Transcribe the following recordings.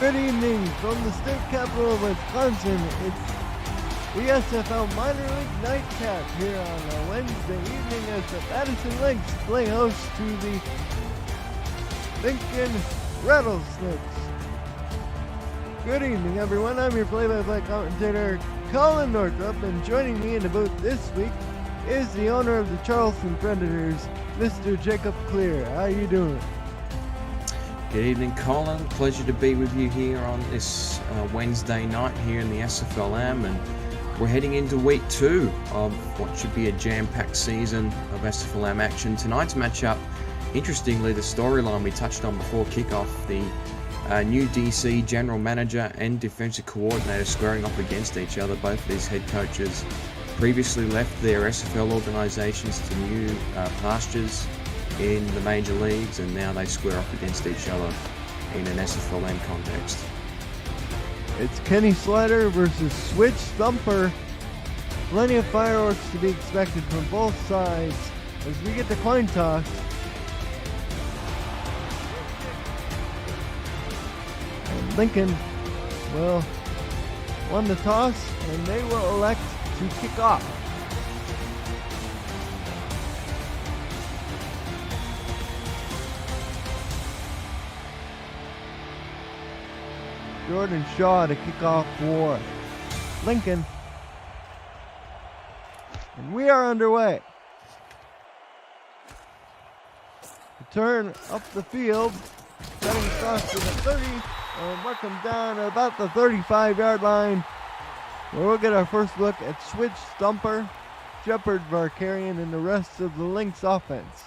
Good evening from the state capital of Wisconsin. It's the SFL Minor League Nightcap here on a Wednesday evening as the Madison Lynx play host to the Lincoln Rattlesnakes. Good evening, everyone. I'm your play-by-play commentator, Colin Northrop, and joining me in the booth this week is the owner of the Charleston Predators, Mr. Jacob Clear. How you doing? Good evening, Colin. Pleasure to be with you here on this Wednesday night here in the SFLm, and we're heading into week 2 of what should be a jam-packed season of SFLm action. Tonight's matchup, interestingly, the storyline we touched on before kickoff, the new DC general manager and defensive coordinator squaring off against each other. Both of these head coaches previously left their SFL organizations to new pastures in the major leagues, and now they square off against each other in an SFLm context. It's Kenny Slider versus Switch Thumper. Plenty of fireworks to be expected from both sides as we get the coin toss. And Lincoln, well, won the toss, and they will elect to kick off. Jordan Shaw to kick off for Lincoln. And we are underway. Return up the field, cutting across to the 30, and mark them down at about the 35-yard line, where we'll get our first look at Switch Thumper, Shepard Varkarian, and the rest of the Lynx offense.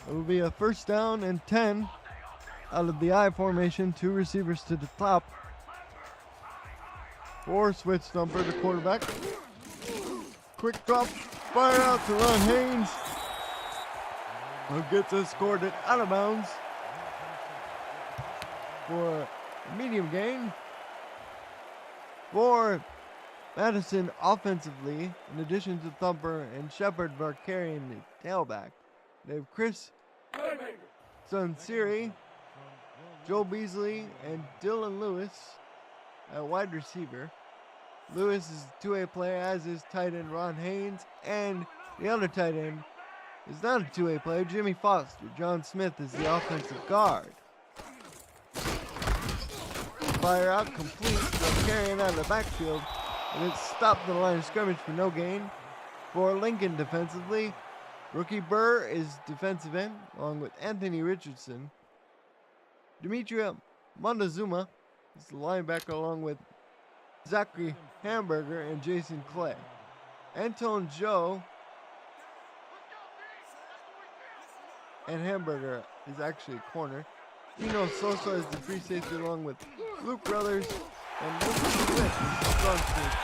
It will be a first down and 10 out of the I formation. 2 receivers to the top. For Switch Thumper, the quarterback. Quick drop, fire out to Ron Haynes, who gets escorted out of bounds for a medium gain. For Madison offensively, in addition to Thumper and Shepard Varkarian, the tailback, they have Chris Sunsiri, Joe Beasley, and Dylan Lewis at wide receiver. Lewis is a 2A player, as is tight end Ron Haynes, and the other tight end is not a 2A player, Jimmy Foster. John Smith is the offensive guard. Fire out complete, carrying out of the backfield, and it's stopped in the line of scrimmage for no gain. For Lincoln defensively, Rookie Burr is defensive end, along with Anthony Richardson. Demetria Montezuma is the linebacker, along with Zachary Hamburger and Jason Clay. Anton Joe and Hamburger is actually a corner. Dino Sosa is the free safety, along with Luke Brothers and Luke Smith is the strong safety.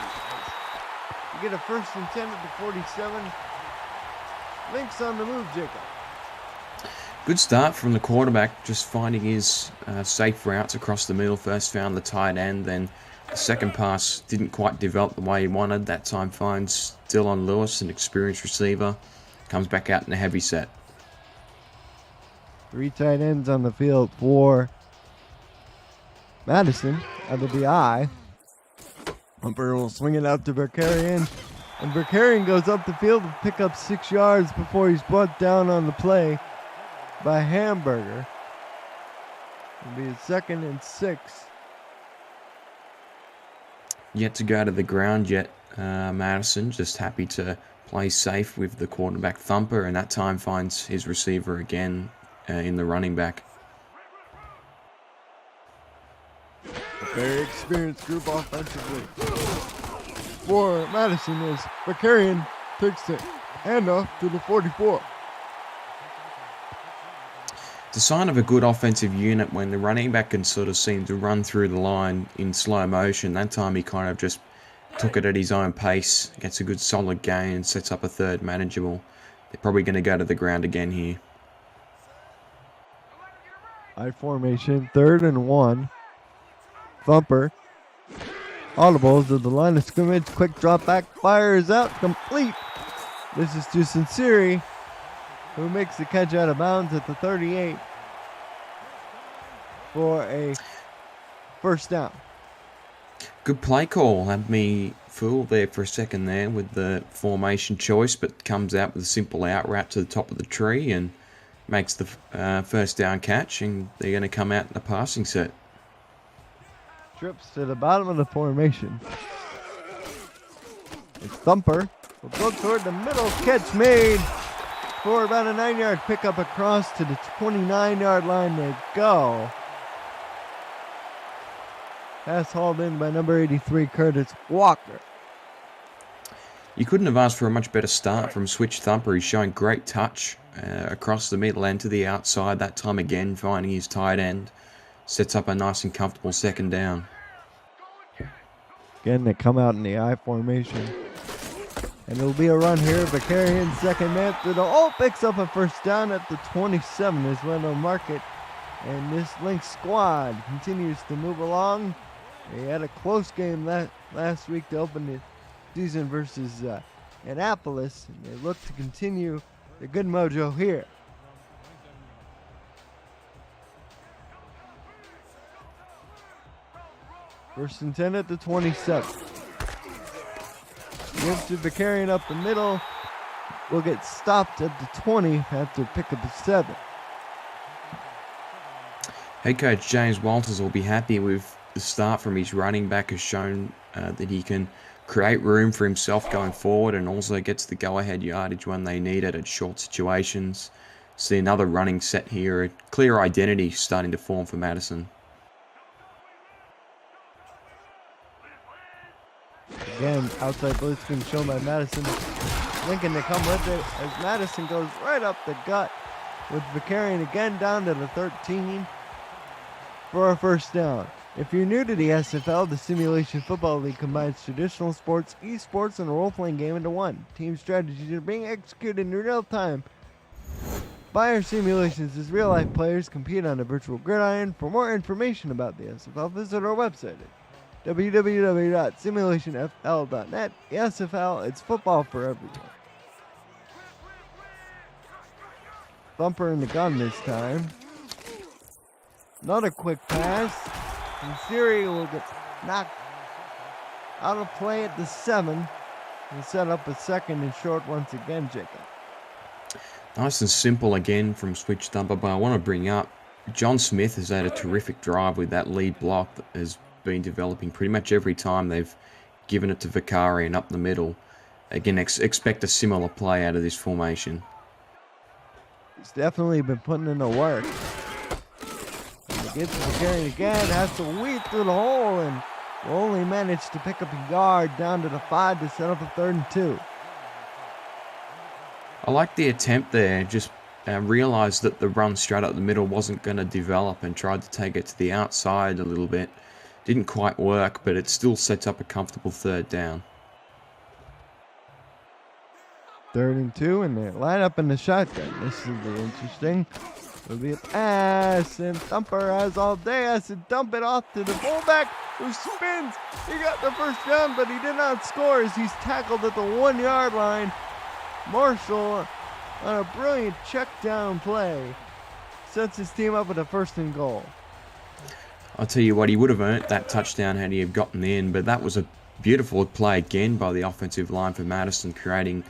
We get a first and 10 at the 47. Lynx on the move, Jacob. Good start from the quarterback, just finding his safe routes across the middle. First found the tight end, then the second pass didn't quite develop the way he wanted. That time finds Dylan Lewis, an experienced receiver. Comes back out in a heavy set. 3 tight ends on the field for Madison out of the I. Humper will swing it out to Varkarian. And Varkarian goes up the field to pick up 6 yards before he's brought down on the play by Hamburger. It'll be a 2nd and 6. Yet to go to the ground yet, Madison. Just happy to play safe with the quarterback Thumper, and that time finds his receiver again in the running back. A very experienced group offensively. For Madison is Varkarian takes the handoff to the 44. It's a sign of a good offensive unit when the running back can sort of seem to run through the line in slow motion. That time he kind of just took it at his own pace, gets a good solid gain, sets up a third manageable. They're probably going to go to the ground again here. I formation, 3rd and 1. Thumper Audibles at the line of scrimmage. Quick drop back. Fires out. Complete. This is to Sinceri, who makes the catch out of bounds at the 38 for a first down. Good play call. Had me fooled there for a second there with the formation choice, but comes out with a simple out route to the top of the tree and makes the first down catch, and they're going to come out in the passing set. Trips to the bottom of the formation. It's Thumper. Will go toward the middle. Catch made for about a 9-yard pickup across to the 29-yard line. They go. Pass hauled in by number 83, Curtis Walker. You couldn't have asked for a much better start from Switch Thumper. He's showing great touch across the middle and to the outside. That time again, finding his tight end. Sets up a nice and comfortable second down. Again, they come out in the I formation. And it'll be a run here. Vakarian, second man through the picks up a first down at the 27 is where they'll mark it. And this Lynx squad continues to move along. They had a close game last week to open the season versus Annapolis. And they look to continue their good mojo here. First and 10 at the 27. Gives to Vakarian up the middle. Will get stopped at the 20 after pickup of 7. Head coach James Walters will be happy with the start from his running back. Has shown that he can create room for himself going forward and also gets the go-ahead yardage when they need it at short situations. See another running set here. A clear identity starting to form for Madison. Again, outside blitz being shown by Madison. Lincoln to come with it as Madison goes right up the gut with Vakarian again down to the 13 for a first down. If you're new to the SFL, the Simulation Football League combines traditional sports, esports, and a role-playing game into one. Team strategies are being executed in real time by our simulations as real-life players compete on a virtual gridiron. For more information about the SFL, visit our website at www.simulationfl.net. The SFL, it's football for everyone. Thumper in the gun this time. Another quick pass. And Siri will get knocked out of play at the 7. And set up a second and short once again, Jacob. Nice and simple again from Switch Thumper, but I want to bring up John Smith has had a terrific drive with that lead block that has been developing pretty much every time they've given it to Vakarian up the middle. Again, expect a similar play out of this formation. He's definitely been putting in the work. And he gets Vakarian again, has to weed through the hole and will only manage to pick up a yard down to the 5 to set up a 3rd and 2. I like the attempt there, just realised that the run straight up the middle wasn't going to develop and tried to take it to the outside a little bit. Didn't quite work, but it still sets up a comfortable 3rd down. 3rd and 2, and they line up in the shotgun. This will be interesting. It'll be a pass, and Thumper has all day. Has to dump it off to the fullback, who spins. He got the first down, but he did not score as he's tackled at the 1-yard line. Marshall, on a brilliant check down play, sets his team up with a 1st and goal. I'll tell you what, he would have earned that touchdown had he have gotten in, but that was a beautiful play again by the offensive line for Madison, creating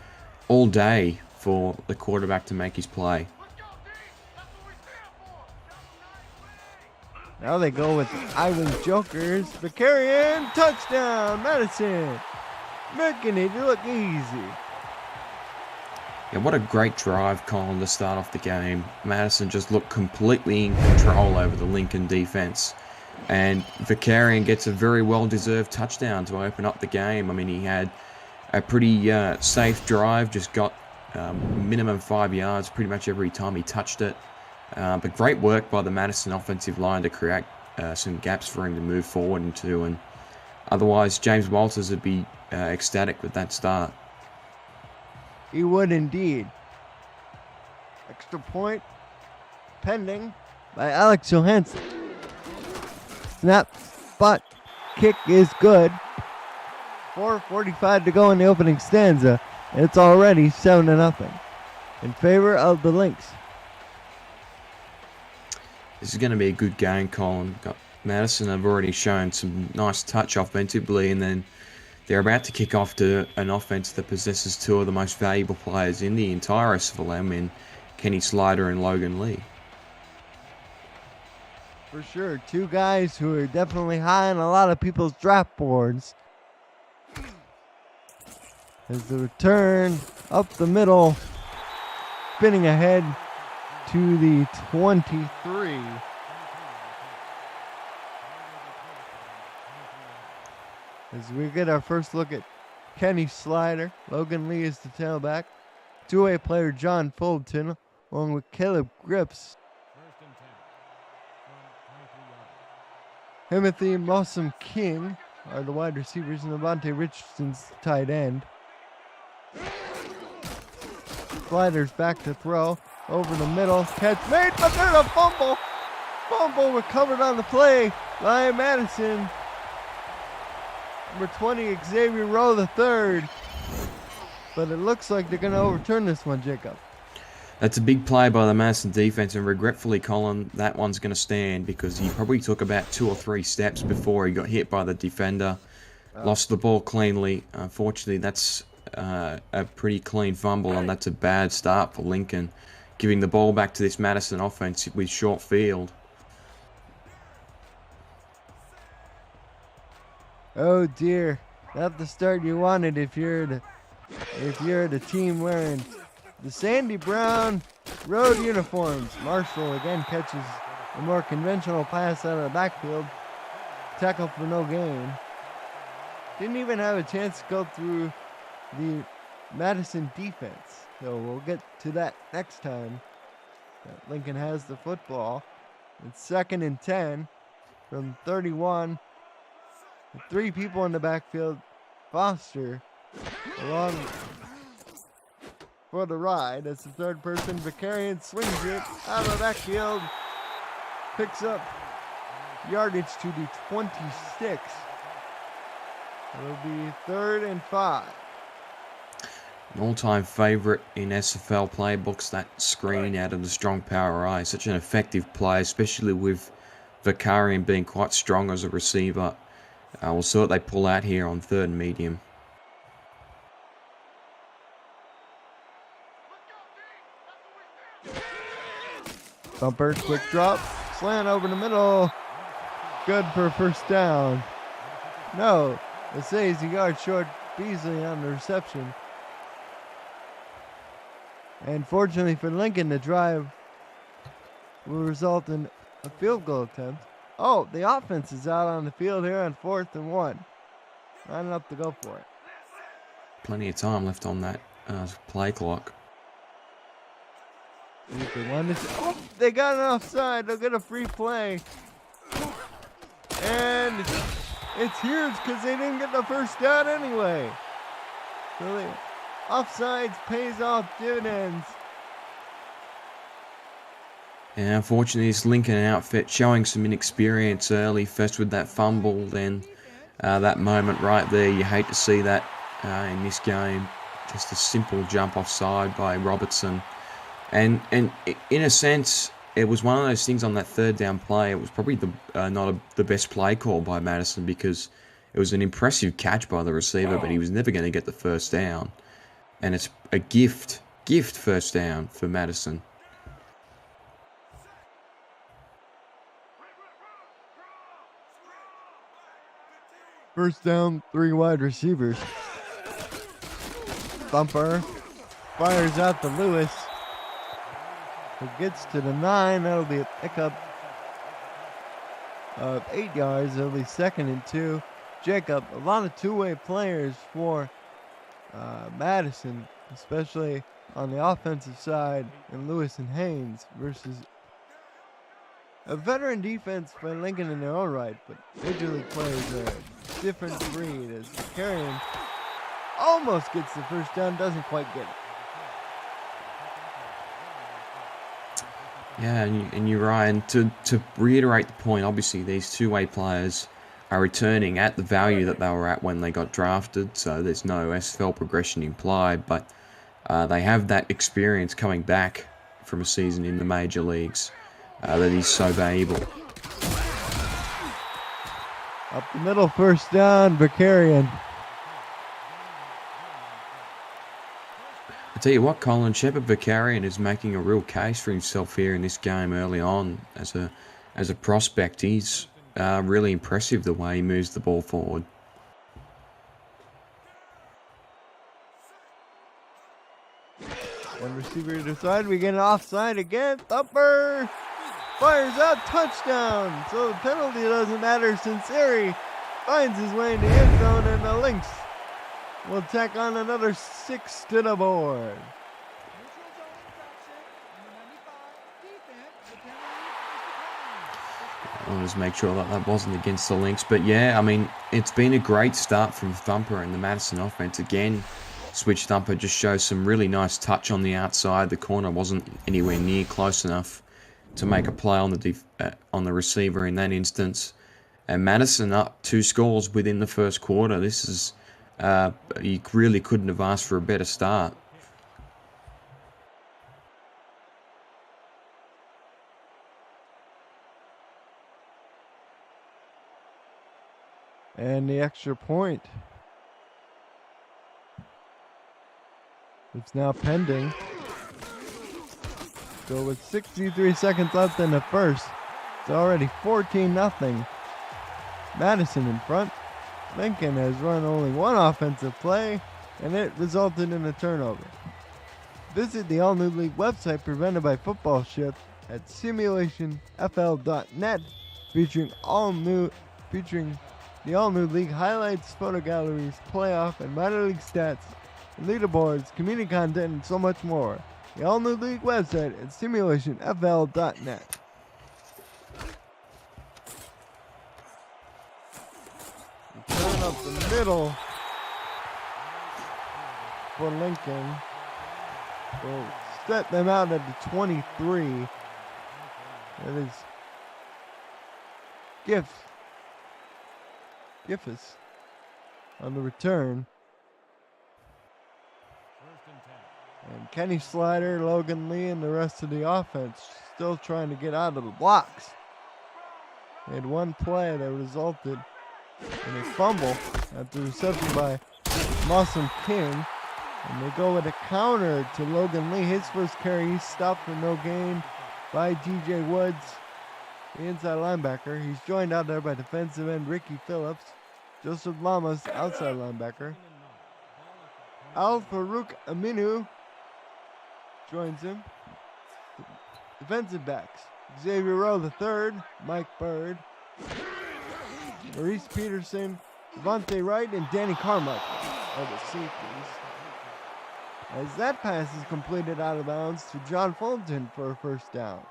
all day for the quarterback to make his play. Now they go with I-Wing Jokers. Vakarian, touchdown, Madison. Making it look easy. Yeah, what a great drive, Colin, to start off the game. Madison just looked completely in control over the Lincoln defense. And Vakarian gets a very well-deserved touchdown to open up the game. I mean, he had a pretty safe drive, just got minimum 5 yards pretty much every time he touched it. But great work by the Madison offensive line to create some gaps for him to move forward into. And otherwise, James Walters would be ecstatic with that start. He would indeed. Extra point pending by Alex Johansson. Snap, but kick is good. 4:45 to go in the opening stanza. And it's already 7-0 in favor of the Lynx. This is going to be a good game, Colin. Madison have already shown some nice touch offensively, and then they're about to kick off to an offense that possesses two of the most valuable players in the entire SFLm in Kenny Slider and Logan Lee. For sure, two guys who are definitely high on a lot of people's draft boards. As the return up the middle, spinning ahead to the 23. As we get our first look at Kenny Slider, Logan Lee is the tailback. Two-way player John Fulton, along with Caleb Grips. Timothy Mossam King are the wide receivers, and Avante Richardson's the tight end. Slider's back to throw. Over the middle. Catch made, but there's a fumble. Fumble recovered on the play by Madison. Number 20, Xavier Rowe the third. But it looks like they're going to overturn this one, Jacob. That's a big play by the Madison defense, and regretfully, Colin, that one's going to stand because he probably took about 2 or 3 steps before he got hit by the defender. Lost the ball cleanly. Unfortunately, that's a pretty clean fumble, and that's a bad start for Lincoln, giving the ball back to this Madison offense with short field. Oh dear, not the start you wanted if you're the team wearing the Sandy Brown road uniforms. Marshall again catches a more conventional pass out of the backfield. Tackle for no gain. Didn't even have a chance to go through the Madison defense. So we'll get to that next time. Lincoln has the football. It's 2nd and 10 from 31. With 3 people in the backfield. Foster along for the ride. That's the third person. Vicarian swings it out of the backfield. Picks up yardage to the 26. It'll be 3rd and 5. An all-time favourite in SFL playbooks, that screen out of the strong power eye. Such an effective play, especially with Vicarian being quite strong as a receiver. We'll see what they pull out here on 3rd and medium. Bumper, quick drop, slant over the middle. Good for a first down. No, it says a yard short. Beasley on the reception. And fortunately for Lincoln, the drive will result in a field goal attempt. Oh, the offense is out on the field here on 4th and 1. Not enough to go for it. Plenty of time left on that play clock. If they wanted to, oh, they got an offside. They'll get a free play. And it's huge because they didn't get the first down anyway. So the offsides pays off dividends. And unfortunately, this Lincoln outfit showing some inexperience early, first with that fumble, then that moment right there. You hate to see that in this game. Just a simple jump offside by Robertson. And in a sense, it was one of those things on that 3rd down play. It was probably not the best play call by Madison because it was an impressive catch by the receiver, but he was never going to get the first down. And it's a gift first down for Madison. First down, 3 wide receivers. Bumper fires out to Lewis, who gets to the 9. That'll be a pickup of 8 yards. It'll be 2nd and 2. Jacob, a lot of two-way players for Madison, especially on the offensive side, and Lewis and Haynes versus a veteran defense by Lincoln in their own right, but Major League players are a different breed, as Vicarian almost gets the first down, doesn't quite get it. Yeah, and you're right. And to reiterate the point, obviously these two-way players are returning at the value that they were at when they got drafted, so there's no SFL progression implied, but they have that experience coming back from a season in the major leagues that is so valuable. Up the middle, first down, Vicarian. I tell you what, Colin, Shepard Vicarian is making a real case for himself here in this game early on as a prospect. He's really impressive the way he moves the ball forward. One receiver to the side. We get an offside again. Thumper fires out, touchdown. So the penalty doesn't matter since Erie finds his way in the end zone, and the Lynx will tack on another 6 to the board. I'll just make sure that wasn't against the Lynx. But yeah, I mean, it's been a great start from Thumper and the Madison offense. Again, Switch Thumper just shows some really nice touch on the outside. The corner wasn't anywhere near close enough to make a play on the receiver in that instance. And Madison up 2 scores within the first quarter. This is, you really couldn't have asked for a better start. And the extra point. It's now pending. So with 63 seconds left in the first, it's already 14-0. Madison in front. Lincoln has run only one offensive play, and it resulted in a turnover. Visit the All New League website presented by Football Shift at simulationfl.net, featuring the All New League highlights, photo galleries, playoff and minor league stats, leaderboards, community content, and so much more. The All New League website at simulationfl.net. Turn up the middle for Lincoln. Will set them out at the 23. That is Giffus on the return. And Kenny Slider, Logan Lee, and the rest of the offense still trying to get out of the blocks. They had one play that resulted in a fumble after reception by Mossam King. And they go with a counter to Logan Lee. His first carry, he's stopped for no gain by DJ Woods, the inside linebacker. He's joined out there by defensive end Ricky Phillips. Joseph Lamas, outside linebacker. Al Farouk Aminu joins him. Defensive backs: Xavier Rowe III, Mike Bird, Maurice Peterson, Devontae Wright, and Danny Carmichael are the safeties. As that pass is completed out of bounds to John Fulton for a first down.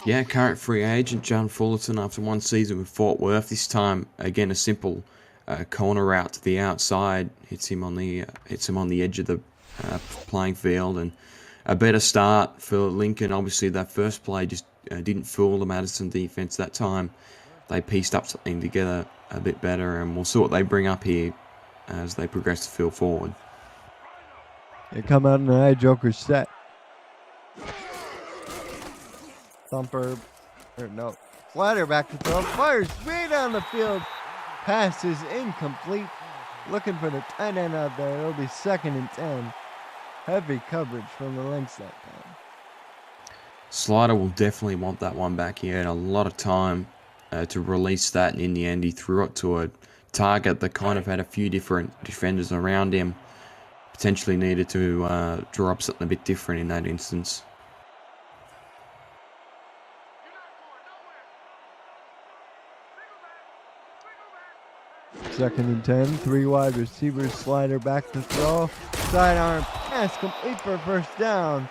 Yeah, current free agent John Fullerton after one season with Fort Worth. This time, again, a simple corner route to the outside hits him on the edge of the playing field, and a better start for Lincoln. Obviously, that first play just didn't fool the Madison defense that time. They pieced up something together a bit better, and we'll see what they bring up here as they progress the field forward. They come out in an eye joker set. Slider back to throw, fires way down the field. Pass is incomplete. Looking for the tight end out there. It'll be 2nd and 10. Heavy coverage from the Lynx that time. Slider will definitely want that one back. He had a lot of time to release that, and in the end he threw it to a target that kind of had a few different defenders around him. Potentially needed to draw up something a bit different in that instance. Second and 10, 3 wide receivers, Slider back to throw. Sidearm pass complete for a first down.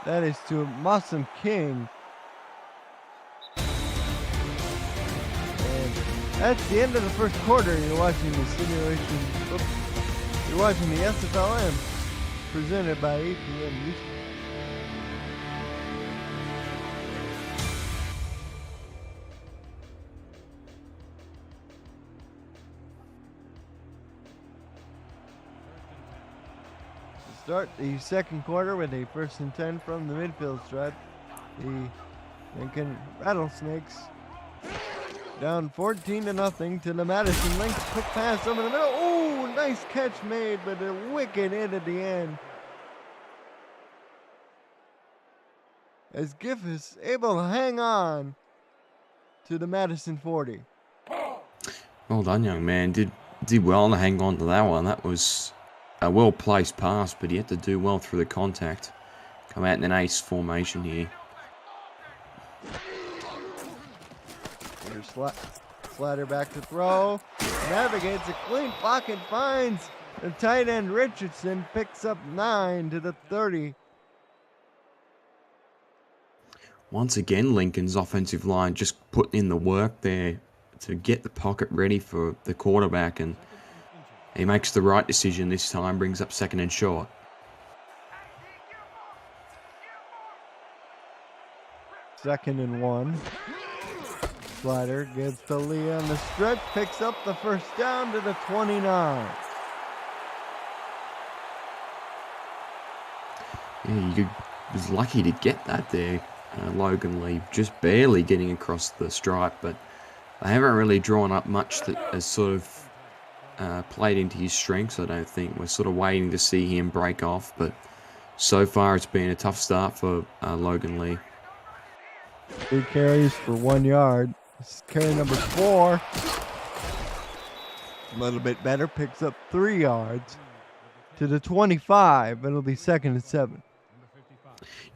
That is to Mossam King. And that's the end of the first quarter. You're watching the simulation. You're watching the SFLm presented by APM. start the second quarter with a 1st and 10 from the midfield stripe. The Lincoln Rattlesnakes down 14-0 to the Madison Lynx. Quick pass over the middle. Oh, nice catch made, but a wicked hit at the end. As Giff is able to hang on to the Madison 40. Well done, young man. Did well to hang on to that one. That was a well-placed pass, but he had to do well through the contact. Come out in an ace formation here. Here's Slider back to throw. Navigates a clean pocket, finds the tight end Richardson, picks up 9 to the 30. Once again, Lincoln's offensive line just putting in the work there to get the pocket ready for the quarterback, and he makes the right decision this time, brings up 2nd and short. Second and 1. Slider gets to Lee on the stretch, picks up the 1st down to the 29. Yeah, he was lucky to get that there. Logan Lee just barely getting across the stripe, but they haven't really drawn up much that has sort of played into his strengths, I don't think. We're sort of waiting to see him break off, but so far it's been a tough start for Logan Lee. 3 carries for 1 yard. This is carry number 4. A little bit better, picks up 3 yards to the 25. It'll be 2nd and 7.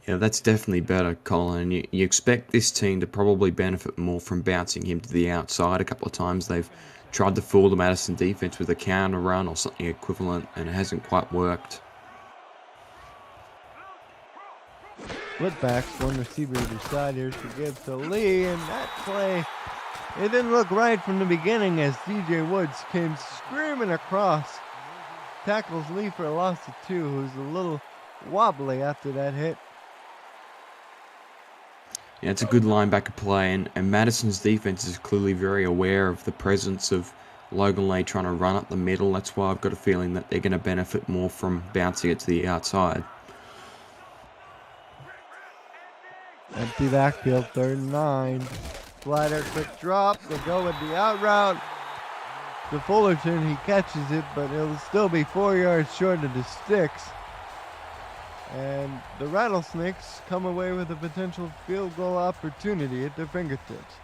Yeah, that's definitely better, Colin. You expect this team to probably benefit more from bouncing him to the outside. A couple of times they've tried to fool the Madison defense with a counter run or something equivalent, and it hasn't quite worked. Split backs, 1 receiver either side. Here's to give to Lee, and that play, it didn't look right from the beginning as DJ Woods came screaming across. Tackles Lee for a loss of 2, who's a little wobbly after that hit. Yeah, it's a good linebacker play, and Madison's defense is clearly very aware of the presence of Logan Lee trying to run up the middle. That's why I've got a feeling that they're going to benefit more from bouncing it to the outside. Empty backfield, 3rd and 9. Slider, quick drop. They go with the out route to Fullerton. He catches it, but it'll still be 4 yards short of the sticks. And the Rattlesnakes come away with a potential field goal opportunity at their fingertips.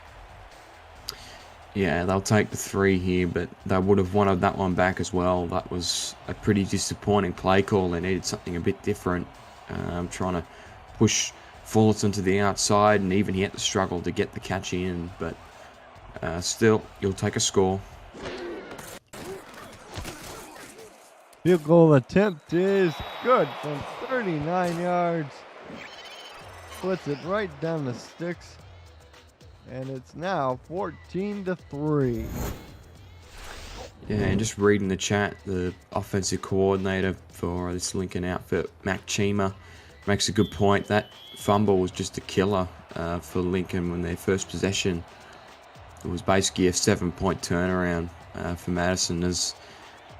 Yeah, they'll take the 3 here, but they would have wanted that one back as well. That was a pretty disappointing play call. They needed something a bit different. Trying to push Fullerton to the outside, and even he had to struggle to get the catch in, but still, you'll take a score. Field goal attempt is good from 39 yards. Puts it right down the sticks. And it's now 14-3. Yeah, and just reading the chat, the offensive coordinator for this Lincoln outfit, Mac Chima, makes a good point. That fumble was just a killer for Lincoln when their first possession. It was basically a 7-point turnaround for Madison, as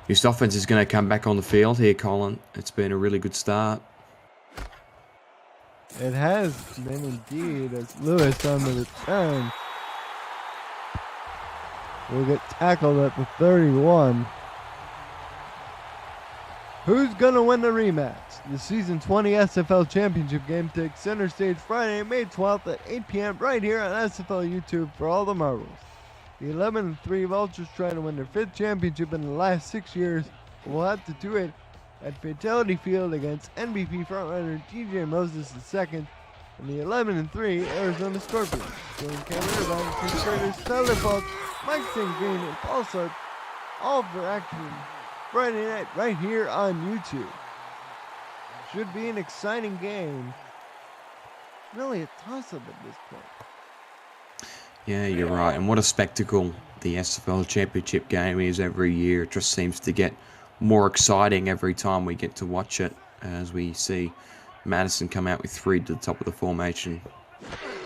this offense is going to come back on the field here, Colin. It's been a really good start. It has been indeed, as Lewis on the return will get tackled at the 31. Who's going to win the rematch? The Season 20 SFL Championship game takes center stage Friday, May 12th at 8 p.m. right here on SFL YouTube for all the marbles. The 11-3 Vultures trying to win their 5th championship in the last 6 years will have to do it at Fatality Field against MVP frontrunner DJ Moses II and the 11-3 Arizona Scorpions. Join Cameron Irvine, Chris Curtis, Tyler Falk, Mike St. Green, and Paul Sark, all for action Friday night right here on YouTube. Should be an exciting game. Really a toss-up at this point. Yeah, you're right. And what a spectacle the SFL Championship game is every year. It just seems to get more exciting every time we get to watch it, as we see Madison come out with 3 to the top of the formation.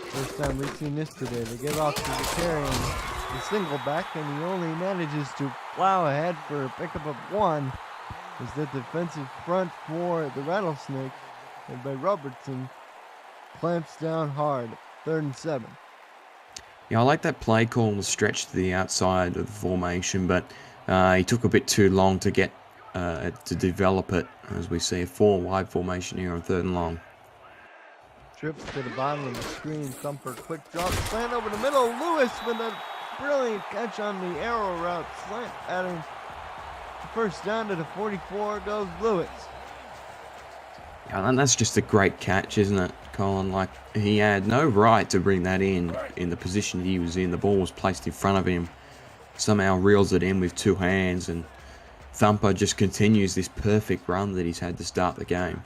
First time we've seen this today. They get off to the carry the single back, and he only manages to plow ahead for a pickup of 1. As the defensive front for the Rattlesnakes, led by Robertson, clamps down hard. 3rd and 7. Yeah, I like that play call and the stretch to the outside of the formation, but he took a bit too long to get to develop it, as we see a 4-wide formation here on 3rd and long. Trips to the bottom of the screen. Thumper quick drop slant over the middle. Lewis with a brilliant catch on the arrow route slant, adding first down to the 44 goes Lewis. Yeah, and that's just a great catch, isn't it, Colin? Like, he had no right to bring that in the position he was in. The ball was placed in front of him. Somehow reels it in with 2 hands, and Thumper just continues this perfect run that he's had to start the game.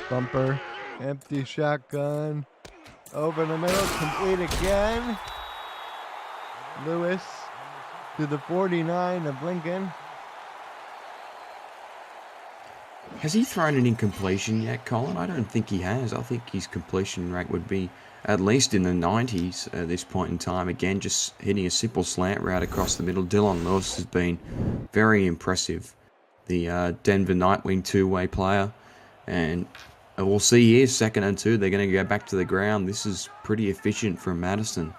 Thumper, empty shotgun, over the middle, complete again. Lewis to the 49 of Lincoln. Has he thrown an incompletion yet, Colin? I don't think he has. I think his completion rate would be at least in the 90s at this point in time. Again, just hitting a simple slant route across the middle. Dylan Lewis has been very impressive. The Denver Nightwing 2-way player. And we'll see here, 2nd and 2. They're going to go back to the ground. This is pretty efficient from Madison.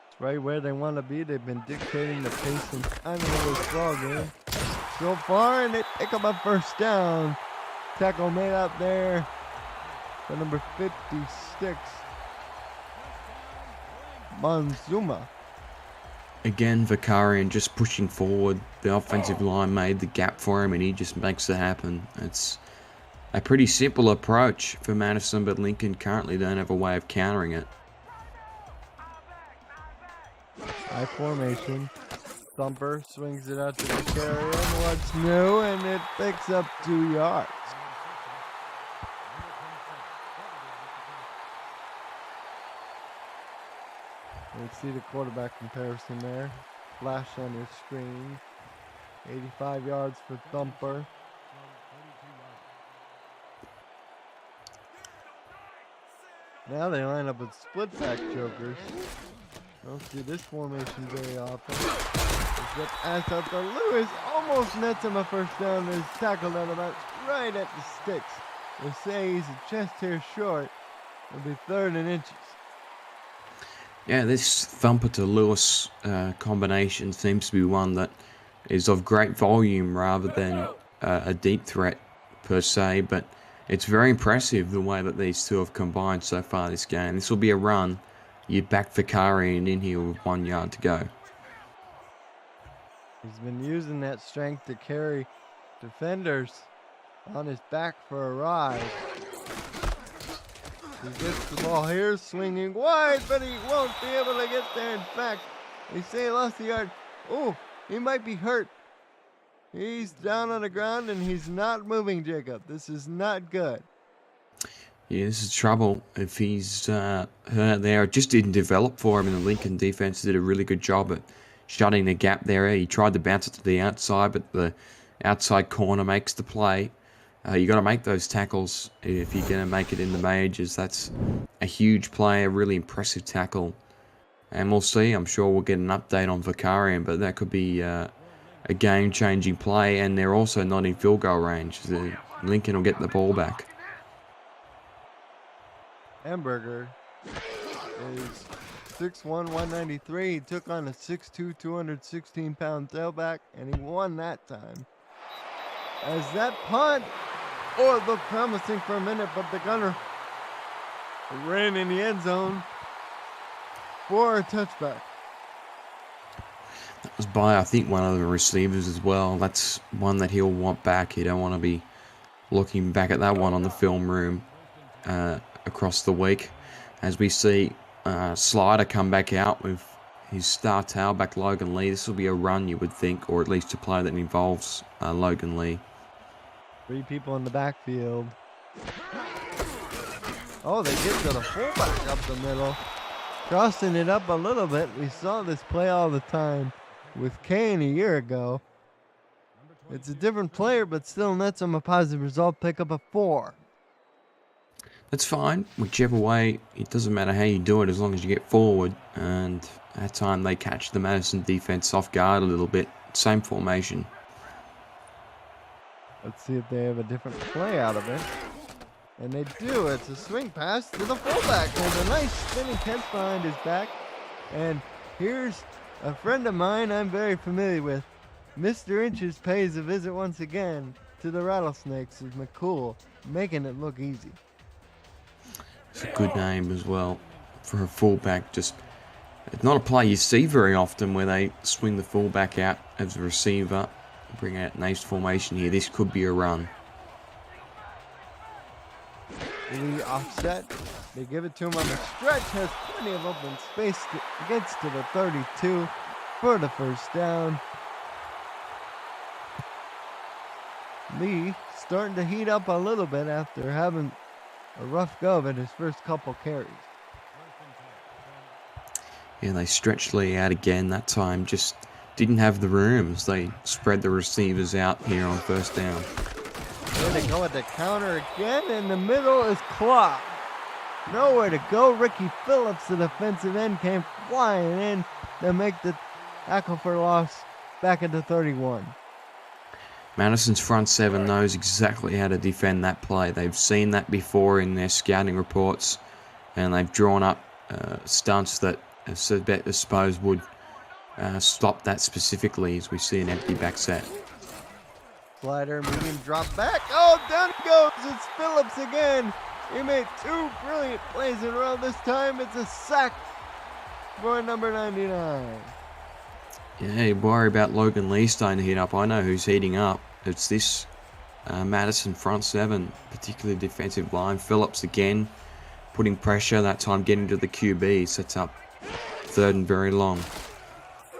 It's right where they want to be. They've been dictating the pace and timing of this ball game so far, and they pick up a first down. Tackle made out there for number 56, Monzuma. Again, Vicarian just pushing forward. The offensive line made the gap for him, and he just makes it happen. It's a pretty simple approach for Madison, but Lincoln currently don't have a way of countering it. High formation. Thumper swings it out to the carrier. What's new? And it picks up 2 yards. You see the quarterback comparison there. Flash on your screen. 85 yards for Thumper. Now they line up with split back jokers. Don't see this formation very often. There's that pass out to Lewis. Almost nets him a first down. Is tackled out of bounds right at the sticks. They say he's a chest hair short. It'll be 3rd and inches. Yeah, this Thumper to Lewis combination seems to be one that is of great volume rather than a deep threat per se, but it's very impressive the way that these two have combined so far this game. This will be a run. You back Vicarian in here with 1 yard to go. He's been using that strength to carry defenders on his back for a ride. He gets the ball here, swinging wide, but he won't be able to get there. In fact, they say he lost the yard. Oh, he might be hurt. He's down on the ground and he's not moving, Jacob. This is not good. Yeah, this is trouble if he's hurt there. It just didn't develop for him, and the Lincoln defense did a really good job at shutting the gap there. He tried to bounce it to the outside, but the outside corner makes the play. You got to make those tackles if you're going to make it in the majors. That's a huge play, a really impressive tackle. And we'll see. I'm sure we'll get an update on Vicarian, but that could be a game-changing play. And they're also not in field goal range. Lincoln will get the ball back. Hamburger is 6'1", 193. He took on a 6'2", 216-pound tailback, and he won that time. As that punt, it looked promising for a minute, but the gunner ran in the end zone for a touchback. That was by, I think, one of the receivers as well. That's one that he'll want back. He don't want to be looking back at that one on the film room across the week. As we see Slider come back out with his star tailback Logan Lee. This will be a run, you would think, or at least a play that involves Logan Lee. 3 people in the backfield. Oh, they get to the fullback up the middle. Crossing it up a little bit. We saw this play all the time with Kane a year ago. It's a different player, but still nets him a positive result. Pick up a 4. That's fine. Whichever way, it doesn't matter how you do it as long as you get forward. And that time they catch the Madison defense off guard a little bit. Same formation. Let's see if they have a different play out of it. And they do. It's a swing pass to the fullback. There's a nice spinning catch behind his back. And here's a friend of mine I'm very familiar with. Mr. Inches pays a visit once again to the Rattlesnakes is McCool, making it look easy. It's a good name as well for a fullback. Just it's not a play you see very often where they swing the fullback out as a receiver, bring out an ace formation here. This could be a run. The offset, they give it to him on the stretch, has plenty of open space, gets to the 32 for the first down. Lee starting to heat up a little bit after having a rough go of it his first couple carries. Yeah, they stretched Lee out again. That time just didn't have the room as they spread the receivers out here on first down. There they go at the counter again. In the middle is Clark. Nowhere to go. Ricky Phillips, the defensive end, came flying in to make the tackle for loss back at the 31. Madison's front seven knows exactly how to defend that play. They've seen that before in their scouting reports, and they've drawn up stunts that I suppose would stop that specifically as we see an empty back set. Slider, medium drop back. Oh, down it goes. It's Phillips again. He made two brilliant plays in a row. This time it's a sack for number 99. Yeah, you worry about Logan Lee starting to heat up. I know who's heating up. It's this Madison front seven, particularly defensive line. Phillips again putting pressure, that time getting to the QB. Sets up third and very long.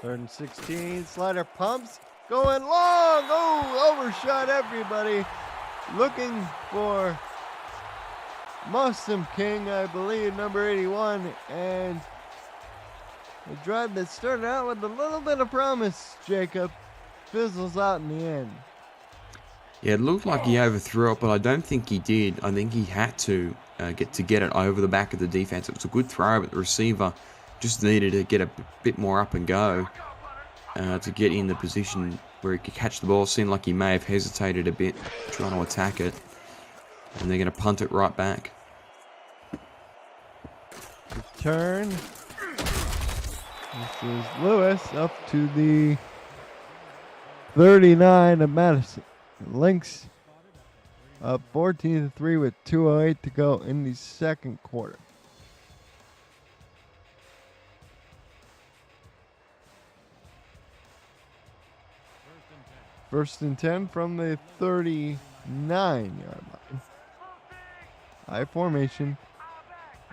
3rd and 16. Slider pumps. Going long. Oh, overshot everybody. Looking for Muslim King, I believe, number 81. And the drive that started out with a little bit of promise, Jacob, fizzles out in the end. Yeah, it looked like he overthrew it, but I don't think he did. I think he had to get it over the back of the defense. It was a good throw, but the receiver just needed to get a bit more up and go to get in the position where he could catch the ball. It seemed like he may have hesitated a bit trying to attack it, and they're going to punt it right back. Return. This is Lewis up to the 39 of Madison. Lynx up 14-3 with 2:08 to go in the second quarter. First and 10 from the 39-yard line. High formation.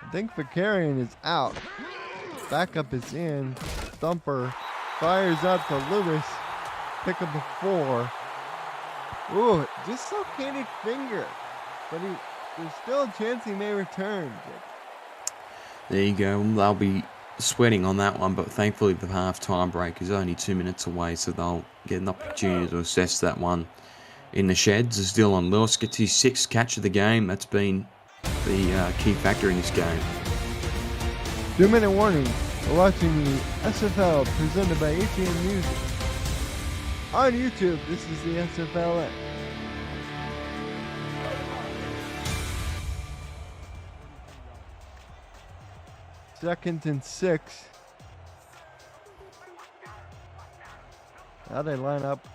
I think Vakarian is out. Backup is in. Thumper fires out to Lewis. Pick up a 4. Ooh, dislocated finger. But there's still a chance he may return. There you go. They'll be sweating on that one, but thankfully the half-time break is only 2 minutes away, so they'll get an opportunity to assess that one in the sheds. As Dylan Lewis gets his 6th catch of the game, that's been the key factor in this game. 2-minute warning. We're watching the SFL presented by ATM Music. On YouTube, this is the SFLm. Second and 6. Now they line up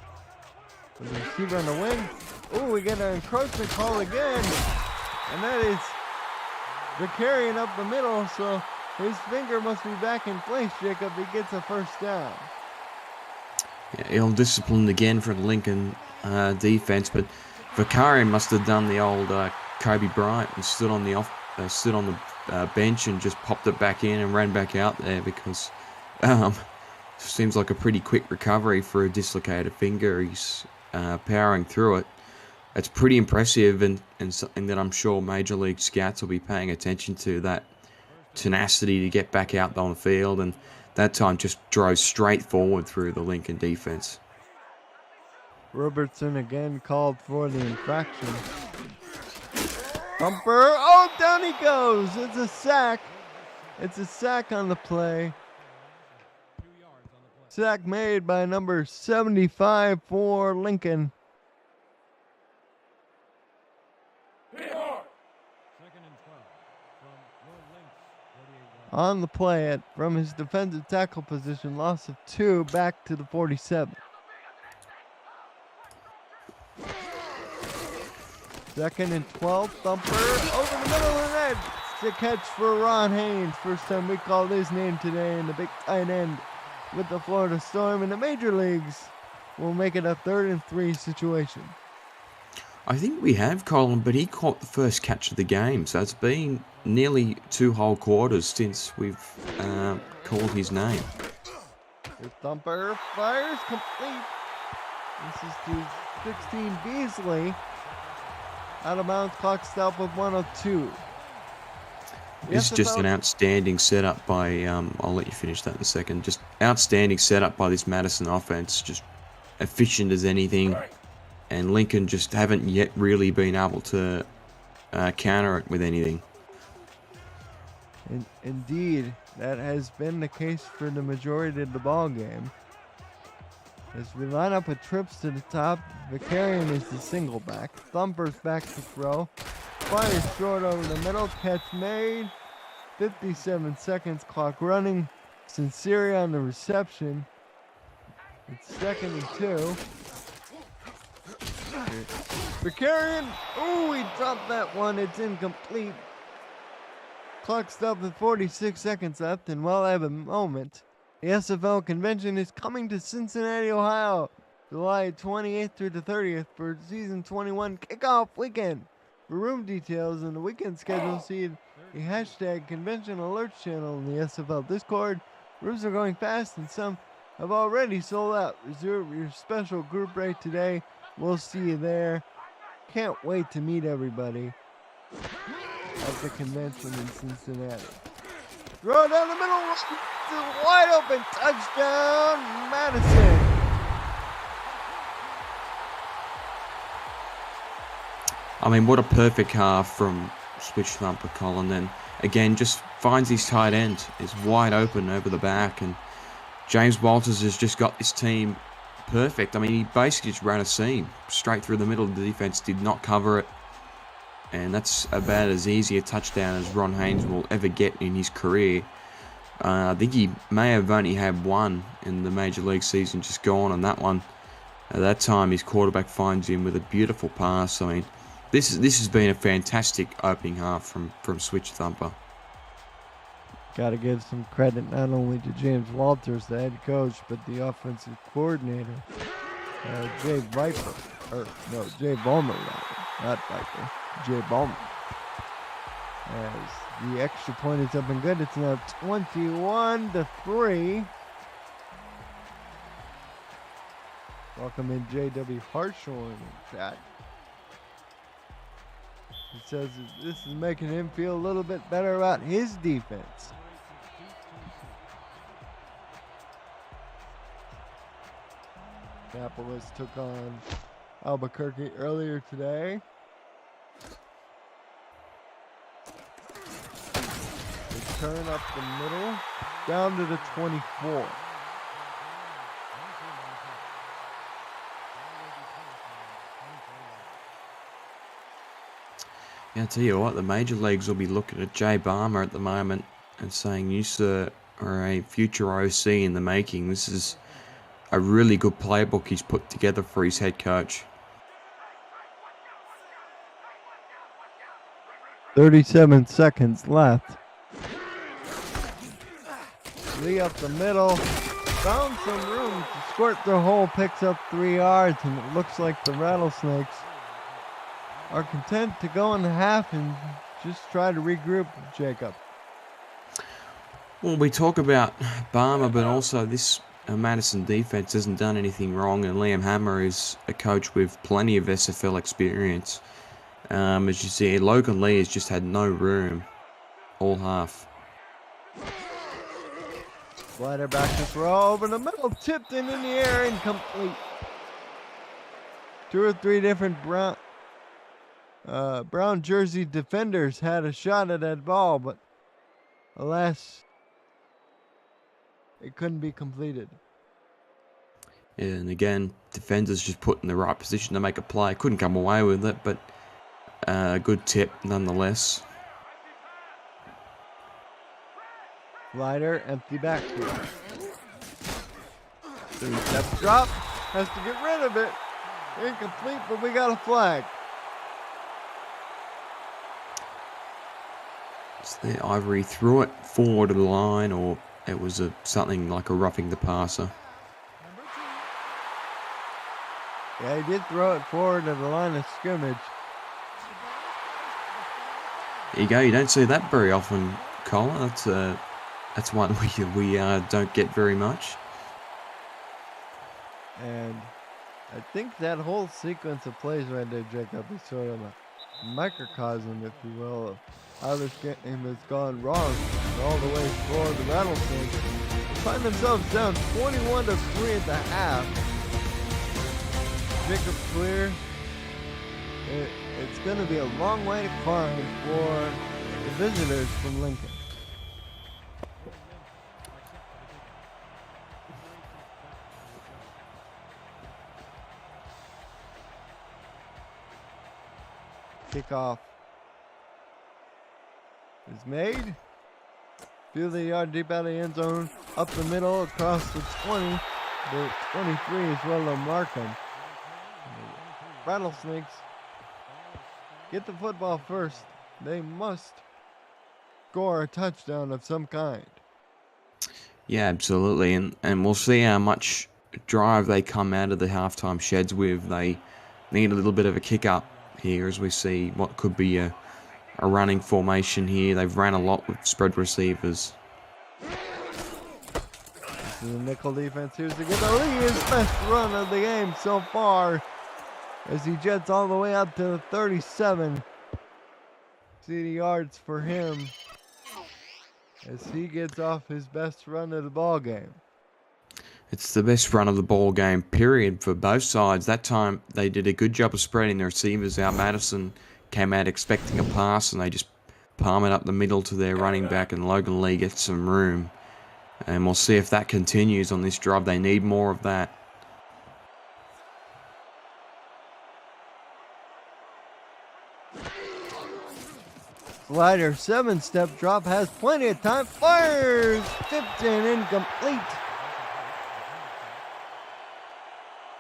with the receiver on the wing. Oh, we get an encroachment call again. And that is Vakarian up the middle, so his finger must be back in place, Jacob. He gets a first down. Yeah, ill-disciplined again for the Lincoln defense, but Vakarian must have done the old Kobe Bryant and stood on the bench and just popped it back in and ran back out there, because seems like a pretty quick recovery for a dislocated finger. He's powering through it. It's pretty impressive, and something that I'm sure Major League scouts will be paying attention to, that tenacity to get back out on the field, and that time just drove straight forward through the Lincoln defense. Robertson again called for the infraction. Thumper. Oh, down he goes. It's a sack. It's a sack on the play. Sack made by number 75 for Lincoln. On the play from his defensive tackle position, loss of 2 back to the 47. Second and 12, Thumper over the middle of the net. It's a catch for Ron Haynes. First time we called his name today, in the big tight end with the Florida Storm in the major leagues. We'll make it a 3rd and 3 situation. I think we have, Colin, but he caught the first catch of the game, so it's been nearly 2 whole quarters since we've called his name. The Thumper fires complete. This is to 16 Beasley. Out of bounds, clock stop with 1:02. It's just an outstanding setup by, I'll let you finish that in a second, just outstanding setup by this Madison offense, just efficient as anything, and Lincoln just haven't yet really been able to counter it with anything. Indeed, that has been the case for the majority of the ball game. As we line up with trips to the top, Vicarian is the single back. Thumper's back to throw. Fires short over the middle. Catch made. 57 seconds. Clock running. Sincere on the reception. It's 2nd and 2. Vicarian. Ooh, he dropped that one. It's incomplete. Clock stopped with 46 seconds left, and we'll have a moment. The SFL convention is coming to Cincinnati, Ohio, July 28th through the 30th for season 21 kickoff weekend. For room details and the weekend schedule, see the hashtag convention alerts channel in the SFL Discord. Rooms are going fast and some have already sold out. Reserve your special group rate today. We'll see you there. Can't wait to meet everybody at the convention in Cincinnati. Throw down the middle, wide open, touchdown, Madison. I mean, what a perfect half from Switch Thumper, Colin. Then again, just finds his tight end, is wide open over the back, and James Walters has just got this team perfect. I mean, he basically just ran a seam straight through the middle. The defense did not cover it. And that's about as easy a touchdown as Ron Haynes will ever get in his career. I think he may have only had one in the Major League season just gone on that one. At that time, his quarterback finds him with a beautiful pass. I mean, this has been a fantastic opening half from Switch Thumper. Got to give some credit not only to James Walters, the head coach, but the offensive coordinator, Jay Ballmer, not Viper. Jay Ballmer. As the extra point is up and good, it's now 21-3. Welcome in J.W. Hartshorn in chat. He says this is making him feel a little bit better about his defense. Annapolis took on Albuquerque earlier today. They turn up the middle, down to the 24. Yeah, I'll tell you what, the major leagues will be looking at Jay Balmer at the moment and saying, you, sir, are a future OC in the making. This is a really good playbook he's put together for his head coach. 37 seconds left. Lee up the middle. Found some room to squirt the hole, picks up 3 yards, and it looks like the Rattlesnakes are content to go in the half and just try to regroup, Jacob. Well, we talk about Balmer, but also this Madison defense hasn't done anything wrong, and Liam Hammer is a coach with plenty of SFL experience. As you see, Logan Lee has just had no room all half. Slider back to throw over the middle, tipped in the air, incomplete. 2 or 3 different brown jersey defenders had a shot at that ball, but alas, it couldn't be completed. And again, defenders just put in the right position to make a play. Couldn't come away with it, but good tip nonetheless. Slider, empty backfield. 3-step drop, has to get rid of it. Incomplete, but we got a flag. So the Ivory threw it forward of the line, or it was something like a roughing the passer. Yeah, he did throw it forward of the line of scrimmage. There you go. You don't see that very often, Colin. That's one we don't get very much. And I think that whole sequence of plays right there, Jacob, is sort of a microcosm, if you will, of how this game has gone wrong all the way for the Rattlesnakes. They find themselves down 21-3 at the half. Jacob clear. It's going to be a long way to climb for the visitors from Lincoln. Kickoff is made. Feel the yard deep out of the end zone. Up the middle across the 20. The 23 is well to mark him. Rattlesnakes get the football first. They must score a touchdown of some kind. Yeah, absolutely. And we'll see how much drive they come out of the halftime sheds with. They need a little bit of a kick up here as we see what could be a running formation here. They've ran a lot with spread receivers. This is a nickel defense. Here's to get the lead. His best run of the game so far as he jets all the way up to the 37. See the yards for him as he gets off his best run of the ball game. It's the best run of the ball game, period, for both sides. That time they did a good job of spreading the receivers out. Madison came out expecting a pass, and they just palm it up the middle to their running back, and Logan Lee gets some room. And we'll see if that continues on this drive. They need more of that. Slider, 7-step drop, has plenty of time, fires, tipped in, incomplete.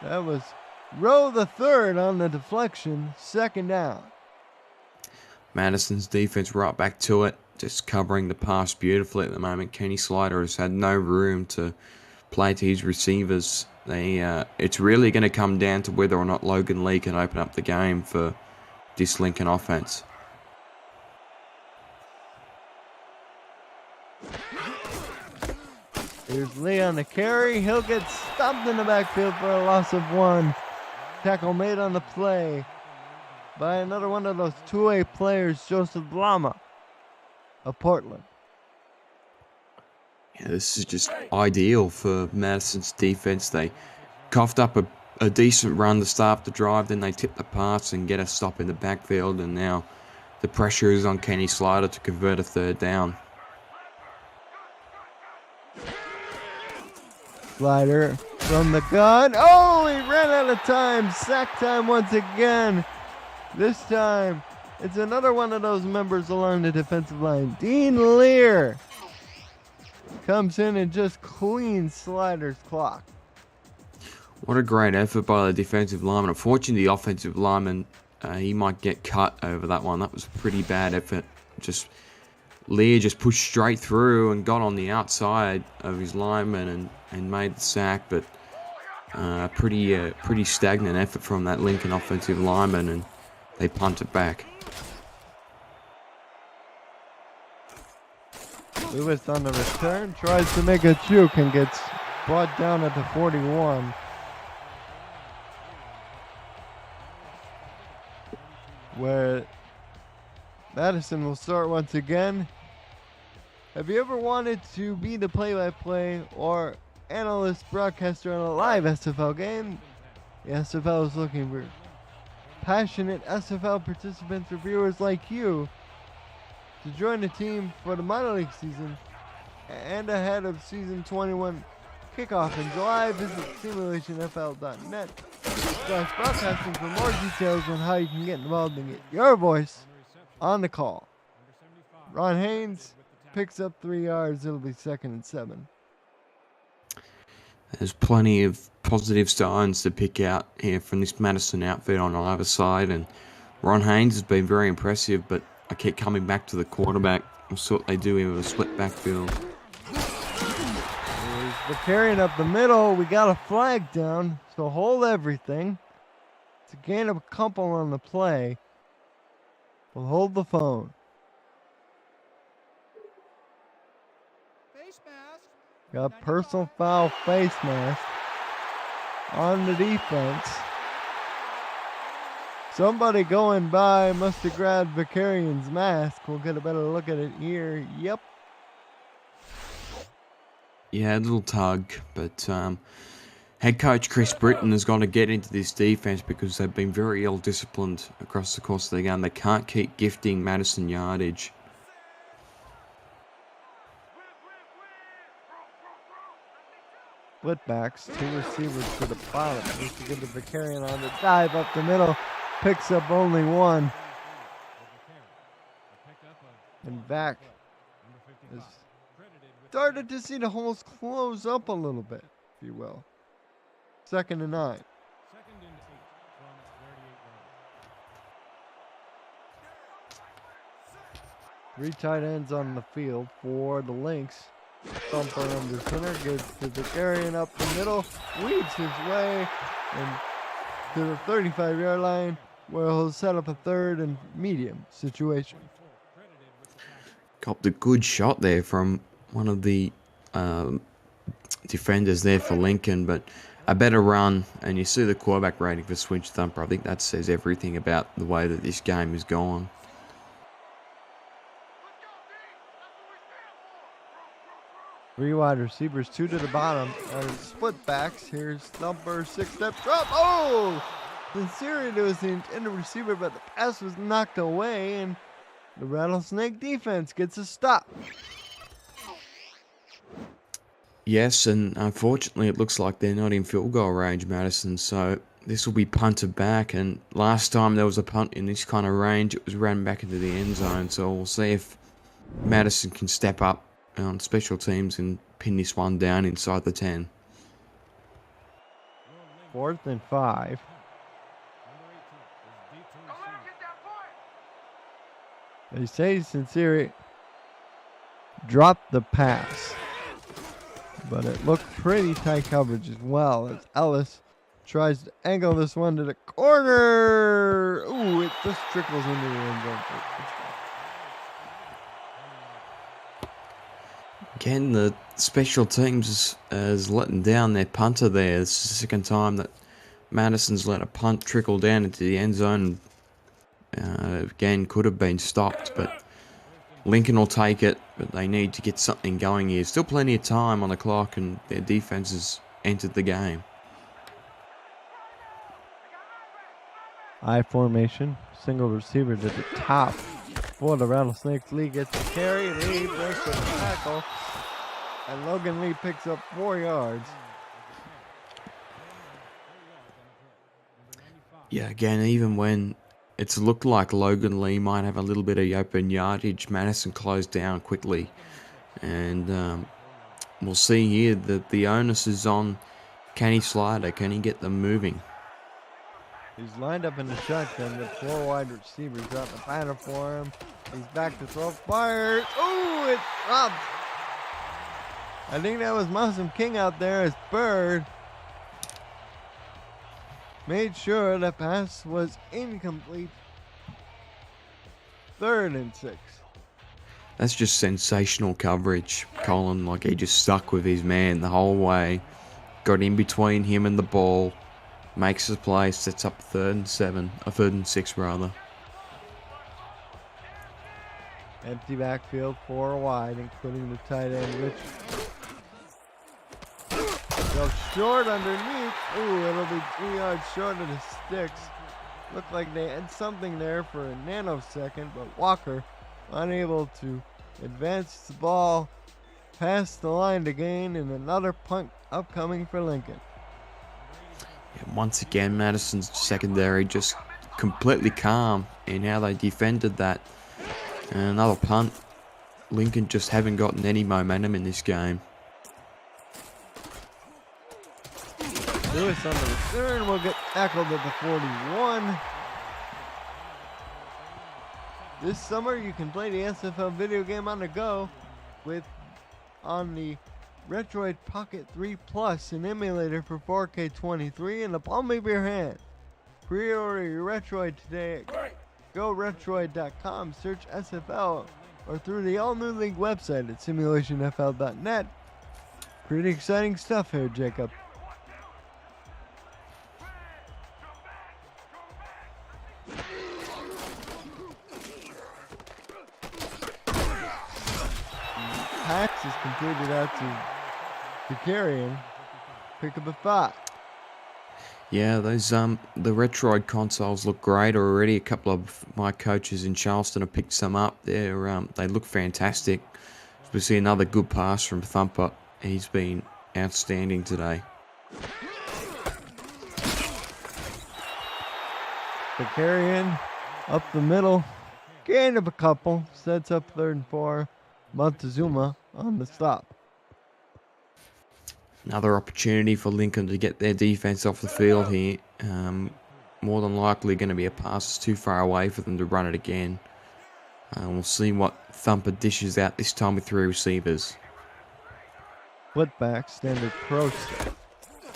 That was Rowe the third on the deflection, second down. Madison's defense right back to it, just covering the pass beautifully at the moment. Kenny Slider has had no room to play to his receivers. It's really going to come down to whether or not Logan Lee can open up the game for this Lincoln offense. Here's Lee on the carry. He'll get stopped in the backfield for a loss of 1. Tackle made on the play by another one of those two-way players, Joseph Lama of Portland. Yeah, this is just ideal for Madison's defense. They coughed up a decent run to start the drive, then they tipped the pass and get a stop in the backfield, and now the pressure is on Kenny Slider to convert a third down. Slider from the gun. Oh, he ran out of time. Sack time once again. This time, it's another one of those members along the defensive line. Dean Lear comes in and just cleans Slider's clock. What a great effort by the defensive lineman. Unfortunately, the offensive lineman, he might get cut over that one. That was a pretty bad effort. Lear just pushed straight through and got on the outside of his lineman and made the sack, but pretty stagnant effort from that Lincoln offensive lineman, and they punt it back. Lewis on the return tries to make a juke and gets brought down at the 41. Where Madison will start once again. Have you ever wanted to be the play-by-play or analyst broadcaster on a live SFL game? The SFL is looking for passionate SFL participants or viewers like you to join the team for the minor league season and ahead of season 21 kickoff in July. Visit simulationfl.net/broadcasting for more details on how you can get involved and get your voice on the call. Ron Haynes picks up 3 yards. It'll be 2nd and 7. There's plenty of positive signs to pick out here from this Madison outfit on the other side, and Ron Haynes has been very impressive, but I keep coming back to the quarterback. We'll see what they do here with a split backfield. We're carrying up the middle. We got a flag down, so hold everything. It's a gain of a couple on the play. We'll hold the phone. Got personal foul face mask on the defense. Somebody going by must have grabbed Vicarian's mask. We'll get a better look at it here. Yep. Yeah, a little tug, but head coach Chris Britton has got to get into this defense because they've been very ill-disciplined across the course of the game. They can't keep gifting Madison yardage. Split backs, 2 receivers to the bottom. Just to get the Vicarian on the dive up the middle. Picks up only 1. And back is started to see the holes close up a little bit, if you will. 2nd and 9. Three tight ends on the field for the Lynx. Thumper under center, gives to Vicarian up the middle, weaves his way and to the 35-yard line, where he'll set up a 3rd and medium situation. Got a good shot there from one of the defenders there for Lincoln, but a better run, and you see the quarterback rating for Switch Thumper. I think that says everything about the way that this game has gone. 3 wide receivers, 2 to the bottom, split backs. Here's Thumper, 6-step drop. Oh! Sincere was the intended receiver, but the pass was knocked away, and the Rattlesnake defense gets a stop. Yes, and unfortunately it looks like they're not in field goal range, Madison, so this will be punted back, and last time there was a punt in this kind of range, it was ran back into the end zone, so we'll see if Madison can step up on special teams and pin this one down inside the 10. 4th and 5. They say Sincere dropped the pass, but it looked pretty tight coverage as well as Ellis tries to angle this one to the corner. Ooh, it just trickles into the end zone. Again, the special teams is letting down their punter there. This is the second time that Madison's let a punt trickle down into the end zone. Again, could have been stopped, but Lincoln will take it, but they need to get something going here. Still plenty of time on the clock, and their defense has entered the game. I formation, single receiver to the top for the Rattlesnakes. Lee gets the carry, Lee breaks the tackle, and Logan Lee picks up 4 yards. Yeah, again, even when it's looked like Logan Lee might have a little bit of open yardage, Madison closed down quickly. And we'll see here that the onus is on Kenny Slider. Can he get them moving? He's lined up in the shotgun with 4 wide receivers out the pattern for him. He's back to throw, fires. Ooh, it dropped. I think that was Muslim King out there as Bird made sure the pass was incomplete. 3rd and 6. That's just sensational coverage, Colin. Like, he just stuck with his man the whole way. Got in between him and the ball. Makes the play, sets up 3rd and 7. 3rd and 6 rather. Empty backfield, 4 wide, including the tight end, Rich. Go short underneath. Ooh, it'll be 3 yards short of the sticks. Looked like they had something there for a nanosecond, but Walker unable to advance the ball past the line to gain, and another punt upcoming for Lincoln. And once again, Madison's secondary just completely calm in how they defended that. And another punt. Lincoln just haven't gotten any momentum in this game. Lewis on the return will get tackled at the 41. This summer you can play the SFL video game on the go on the Retroid Pocket 3 Plus, an emulator for 4K23 in the palm of your hand. Pre-order your Retroid today at GoRetroid.com, search SFL, or through the all-new League website at simulationfl.net. Pretty exciting stuff here, Jacob. Pass is completed out to Carrion. Pick up a 5. Yeah, those the Retroid consoles look great already. A couple of my coaches in Charleston have picked some up. They look fantastic. We see another good pass from Thumper. He's been outstanding today. Carrion up the middle, gain of a couple, sets up 3rd and 4. Montezuma on the stop. Another opportunity for Lincoln to get their defense off the field here. More than likely going to be a pass that's too far away for them to run it again. We'll see what Thumper dishes out this time with 3 receivers. Split back, standard pro step.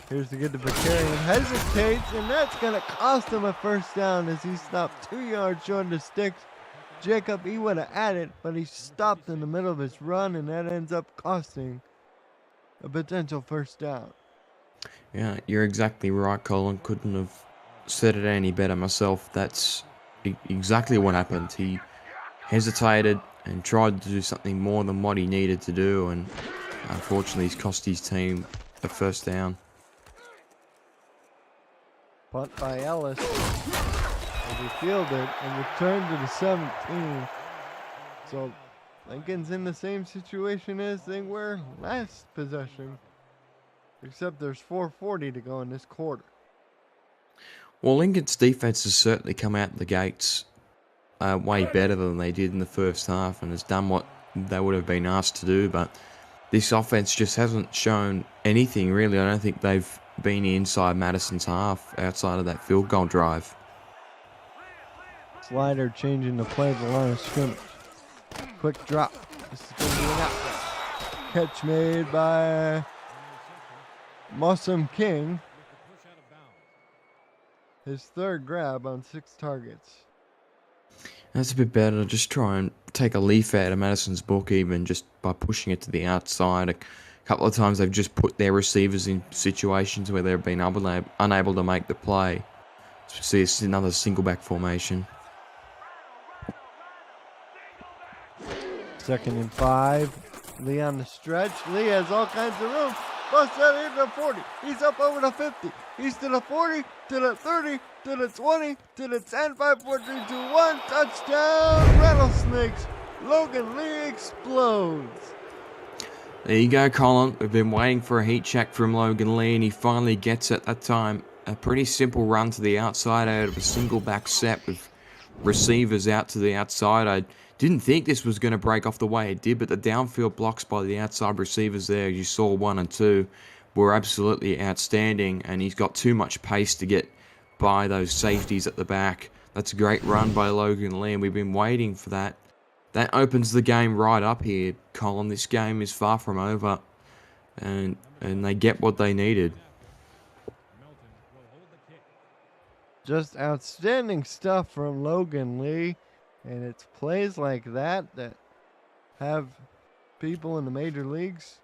Here's to get to Vicarian. Hesitates, and that's going to cost him a 1st down as he stopped 2 yards short of the sticks. Jacob, he would have added, but he stopped in the middle of his run, and that ends up costing a potential 1st down. Yeah, you're exactly right, Colin. Couldn't have said it any better myself. That's exactly what happened. He hesitated and tried to do something more than what he needed to do, and unfortunately he's cost his team a 1st down. Punt by Ellis. Will be fielded and returned to the 17. So Lincoln's in the same situation as they were last possession, except there's 4:40 to go in this quarter. Well, Lincoln's defense has certainly come out the gates way better than they did in the 1st half, and has done what they would have been asked to do, but this offense just hasn't shown anything really. I don't think they've been inside Madison's half outside of that field goal drive. Slider changing the play of the line of scrimmage. Quick drop. This is going to be an out. Catch made by Mossam King. His 3rd grab on 6 targets. That's a bit better. Just try and take a leaf out of Madison's book even just by pushing it to the outside. A couple of times they've just put their receivers in situations where they've been unable to make the play. So see, it's another single back formation. 2nd and 5. Lee on the stretch. Lee has all kinds of room. Busts out into the 40. He's up over the 50. He's to the 40, to the 30, to the 20, to the 10, 5, 4, 3, 2, 1. Touchdown, Rattlesnakes. Logan Lee explodes. There you go, Colin. We've been waiting for a heat check from Logan Lee, and he finally gets it that time. A pretty simple run to the outside out of a single back set with receivers out to the outside. I didn't think this was going to break off the way it did, but the downfield blocks by the outside receivers there, you saw 1 and 2, were absolutely outstanding, and he's got too much pace to get by those safeties at the back. That's a great run by Logan Lee, and we've been waiting for that. That opens the game right up here, Colin. This game is far from over, and they get what they needed. Just outstanding stuff from Logan Lee. And it's plays like that have people in the major leagues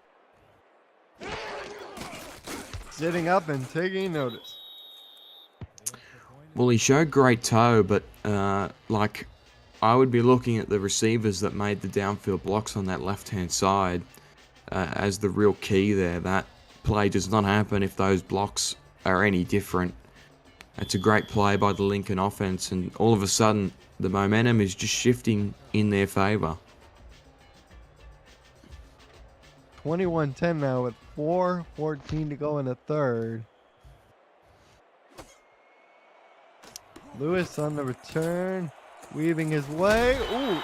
sitting up and taking notice. Well, he showed great toe, but I would be looking at the receivers that made the downfield blocks on that left-hand side as the real key there. That play does not happen if those blocks are any different. It's a great play by the Lincoln offense, and all of a sudden, the momentum is just shifting in their favor. 21-10 now with 4:14 to go in the third. Lewis on the return, weaving his way. Ooh,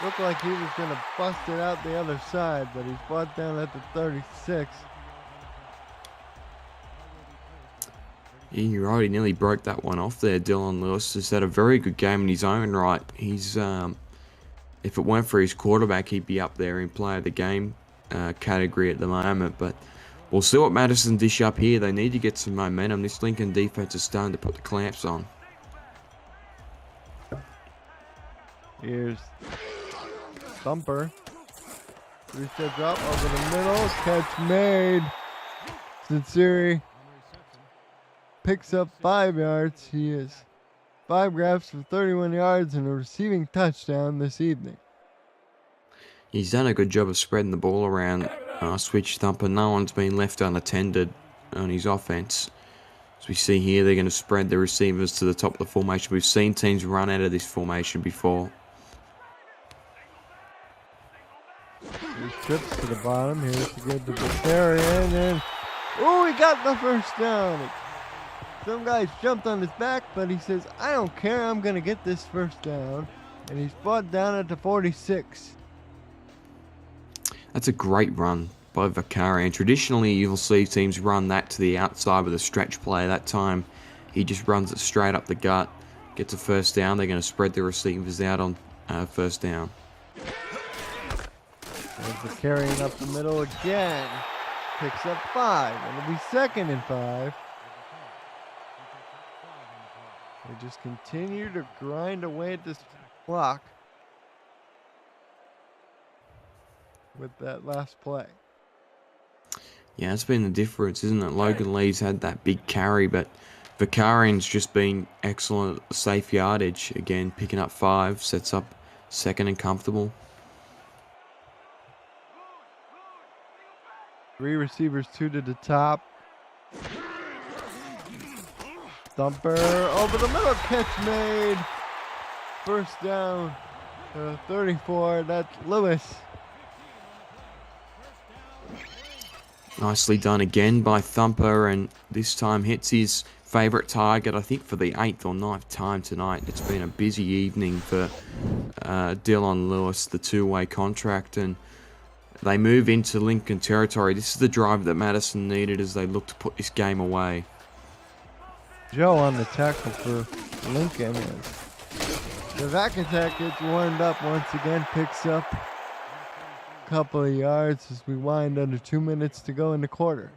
looked like he was going to bust it out the other side, but he's brought down at the 36. Yeah, you're right. He nearly broke that one off there. Dylan Lewis has had a very good game in his own right. He's, if it weren't for his quarterback, he'd be up there in player of the game category at the moment. But we'll see what Madison dish up here. They need to get some momentum. This Lincoln defense is starting to put the clamps on. Here's Thumper. Three-step drop over the middle. Catch made. Sinceri picks up 5 yards. He is 5 grabs for 31 yards and a receiving touchdown this evening. He's done a good job of spreading the ball around. Switch Thumper. No one's been left unattended on his offense. As we see here, they're going to spread the receivers to the top of the formation. We've seen teams run out of this formation before. He trips to the bottom. Here's to get the Bavarian. And oh, he got the first down. Some guys jumped on his back, but he says, I don't care. I'm going to get this first down. And he's brought down at the 46. That's a great run by Vakarian. Traditionally, you'll see teams run that to the outside with a stretch play. That time, he just runs it straight up the gut, gets a first down. They're going to spread the receivers out on first down. There's the carrying up the middle again. Picks up 5. It'll be 2nd and 5. They just continue to grind away at this clock with that last play. Yeah, it's been the difference, isn't it? Logan Lee's had that big carry, but Vakarian's just been excellent at safe yardage. Again, picking up 5, sets up 2nd and comfortable. 3 receivers, 2 to the top. Thumper over the middle, catch made. First down, 34. That's Lewis. Nicely done again by Thumper, and this time hits his favourite target, I think, for the 8th or 9th time tonight. It's been a busy evening for Dylan Lewis, the two-way contract, and they move into Lincoln territory. This is the drive that Madison needed as they look to put this game away. Joe on the tackle for Lincoln. The back attack gets warmed up once again, picks up a couple of yards as we wind under 2 minutes to go in the quarter.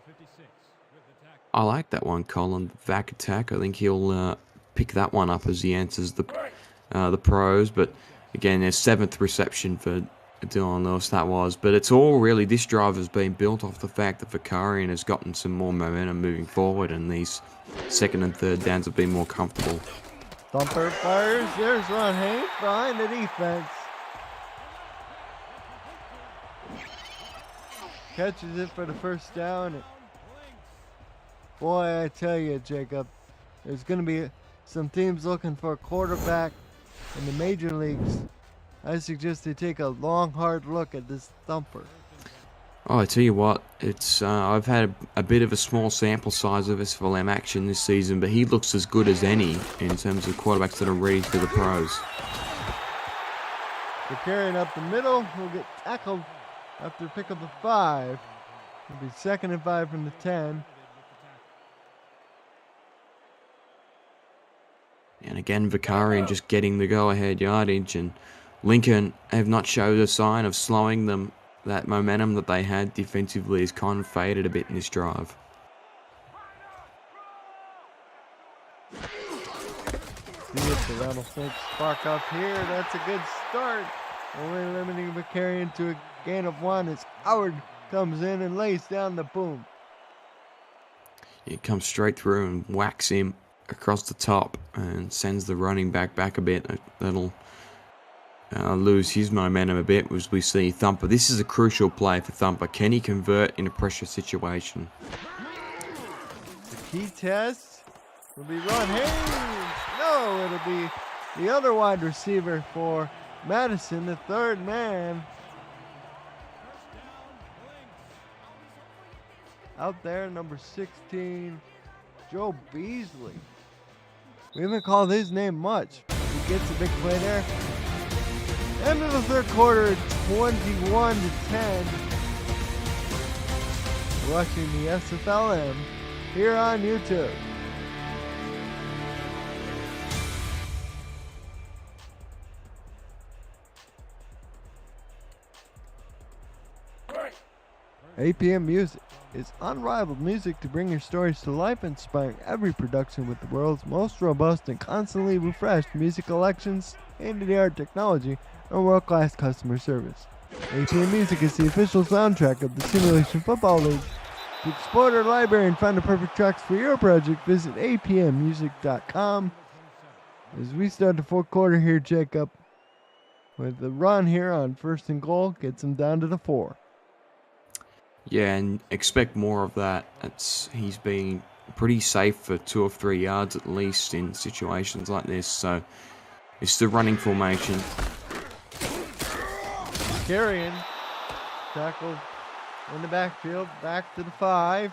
I like that one, Colin. Vac attack. I think he'll pick that one up as he answers the pros. But again, their 7th reception for Dylan Lewis, that was. But it's all really, this drive has been built off the fact that Vakarian has gotten some more momentum moving forward, and these 2nd and 3rd downs have been more comfortable. Thumper fires. There's Ron Haynes behind the defense. Catches it for the first down. Boy, I tell you, Jacob, there's going to be some teams looking for a quarterback in the major leagues. I suggest they take a long, hard look at this Thumper. Oh, I tell you what, it's I've had a bit of a small sample size of SFLm action this season, but he looks as good as any in terms of quarterbacks that are ready for the pros. They're carrying up the middle. He'll get tackled after pick up a 5. It'll be 2nd and 5 from the 10. And again, Vakarian just getting the go-ahead yardage, and Lincoln have not showed a sign of slowing them. That momentum that they had defensively has kind of faded a bit in this drive. See if the rattlesnake spark up here. That's a good start. Only limiting Vakarian to a gain of 1 as Howard comes in and lays down the boom. It comes straight through and whacks him across the top and sends the running back a bit. That'll lose his momentum a bit as we see Thumper. This is a crucial play for Thumper. Can he convert in a pressure situation? The key test It'll be Ron Haynes. No, it'll be the other wide receiver for Madison, the third man. Out there, number 16, Joe Beasley. We haven't called his name much. He gets a big play there. End of the third quarter, 21-10. Watching the SFLm here on YouTube. APM Music is unrivaled music to bring your stories to life, inspiring every production with the world's most robust and constantly refreshed music collections, state-of-the-art technology, and world-class customer service. APM Music is the official soundtrack of the Simulation Football League. To explore our library and find the perfect tracks for your project, visit apmmusic.com. As we start the fourth quarter here, Jacob, with the run here on 1st and goal, gets him down to the 4. Yeah, and expect more of that. He's been pretty safe for 2 or 3 yards at least in situations like this. So it's the running formation. Carrion tackled in the backfield, back to the 5.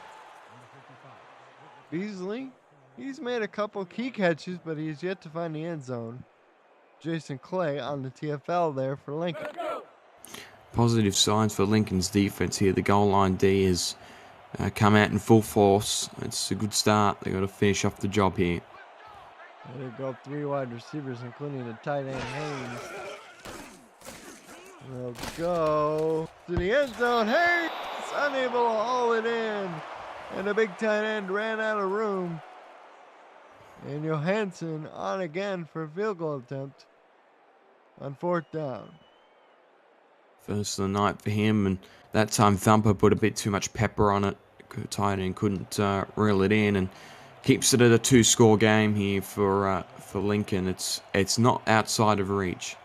Beasley, he's made a couple key catches, but he's yet to find the end zone. Jason Clay on the TFL there for Lincoln. Positive signs for Lincoln's defense here. The goal line D has come out in full force. It's a good start. They've got to finish off the job here. They've got 3 wide receivers, including the tight end Haynes. They'll go to the end zone. Haynes unable to haul it in. And the big tight end ran out of room. And Johansson on again for a field goal attempt on 4th down. First of the night for him, and that time Thumper put a bit too much pepper on it. Tight end couldn't reel it in, and keeps it at a 2-score game here for Lincoln. It's not outside of reach.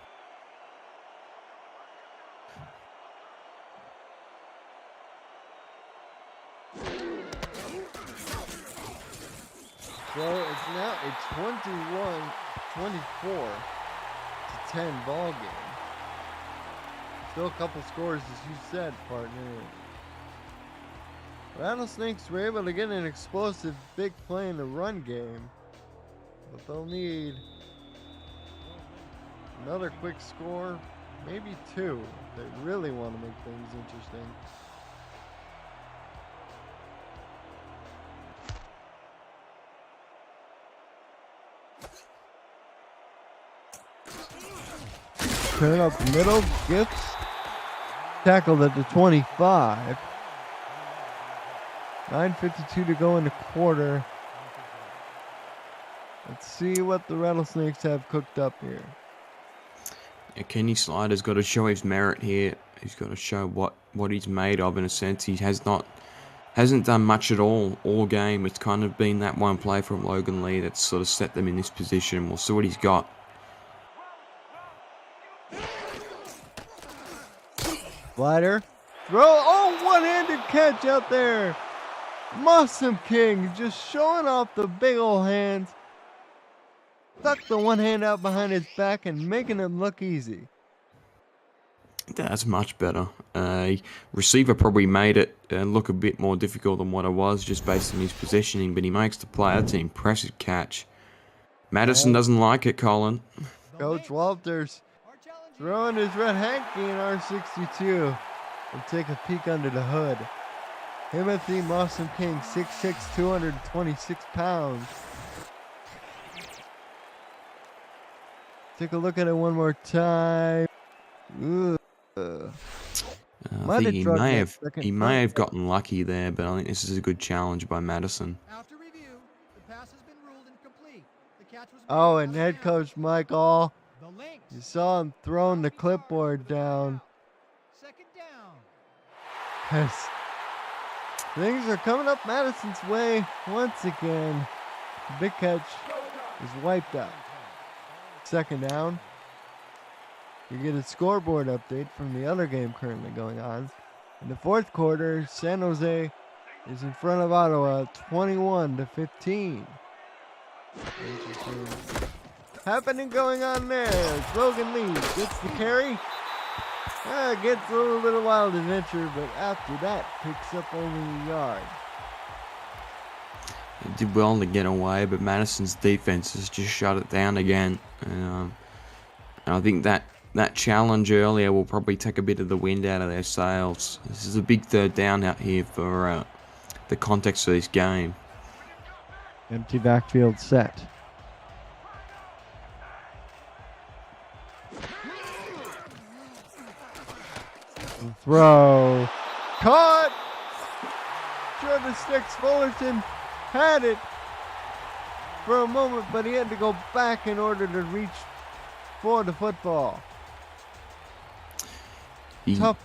So it's now a 21-24 to 10 ball game. Still a couple scores, as you said, partner. Rattlesnakes were able to get an explosive big play in the run game, but they'll need another quick score, maybe 2. They really want to make things interesting. Turn up the middle, Gifts tackled at the 25. 9:52 to go in the quarter. Let's see what the Rattlesnakes have cooked up here. Yeah, Kenny Slider's got to show his merit here. He's got to show what he's made of, in a sense. He hasn't done much at all game. It's kind of been that one play from Logan Lee that's sort of set them in this position. We'll see what he's got. Slider, throw, one-handed catch out there. Muslim King just showing off the big old hands. Stuck the one hand out behind his back and making him look easy. That's much better. Receiver probably made it look a bit more difficult than what it was, just based on his positioning, but he makes the play. That's an impressive catch. Madison doesn't like it, Colin. Coach Walters throwing his red hanky in R62. And take a peek under the hood. Timothy Mawson King, 6'6", 226 pounds. Take a look at it one more time. I think he may have gotten lucky there, but I think this is a good challenge by Madison. After review, the pass has been ruled incomplete. The catch was and head coach Mike All, you saw him throwing the clipboard down. Second down. Yes. Things are coming up Madison's way once again. The big catch is wiped out. Second down. You get a scoreboard update from the other game currently going on. In the fourth quarter, San Jose is in front of Ottawa 21-15. Interesting happening going on there. Logan Lee gets the carry. Gets a little bit of wild adventure, but after that picks up only a yard. He did well to get away, but Madison's defense has just shut it down again. And I think that challenge earlier will probably take a bit of the wind out of their sails. This is a big third down out here for the context of this game. Empty backfield set. Throw. Caught! Trevor Sticks Fullerton had it for a moment, but he had to go back in order to reach for the football.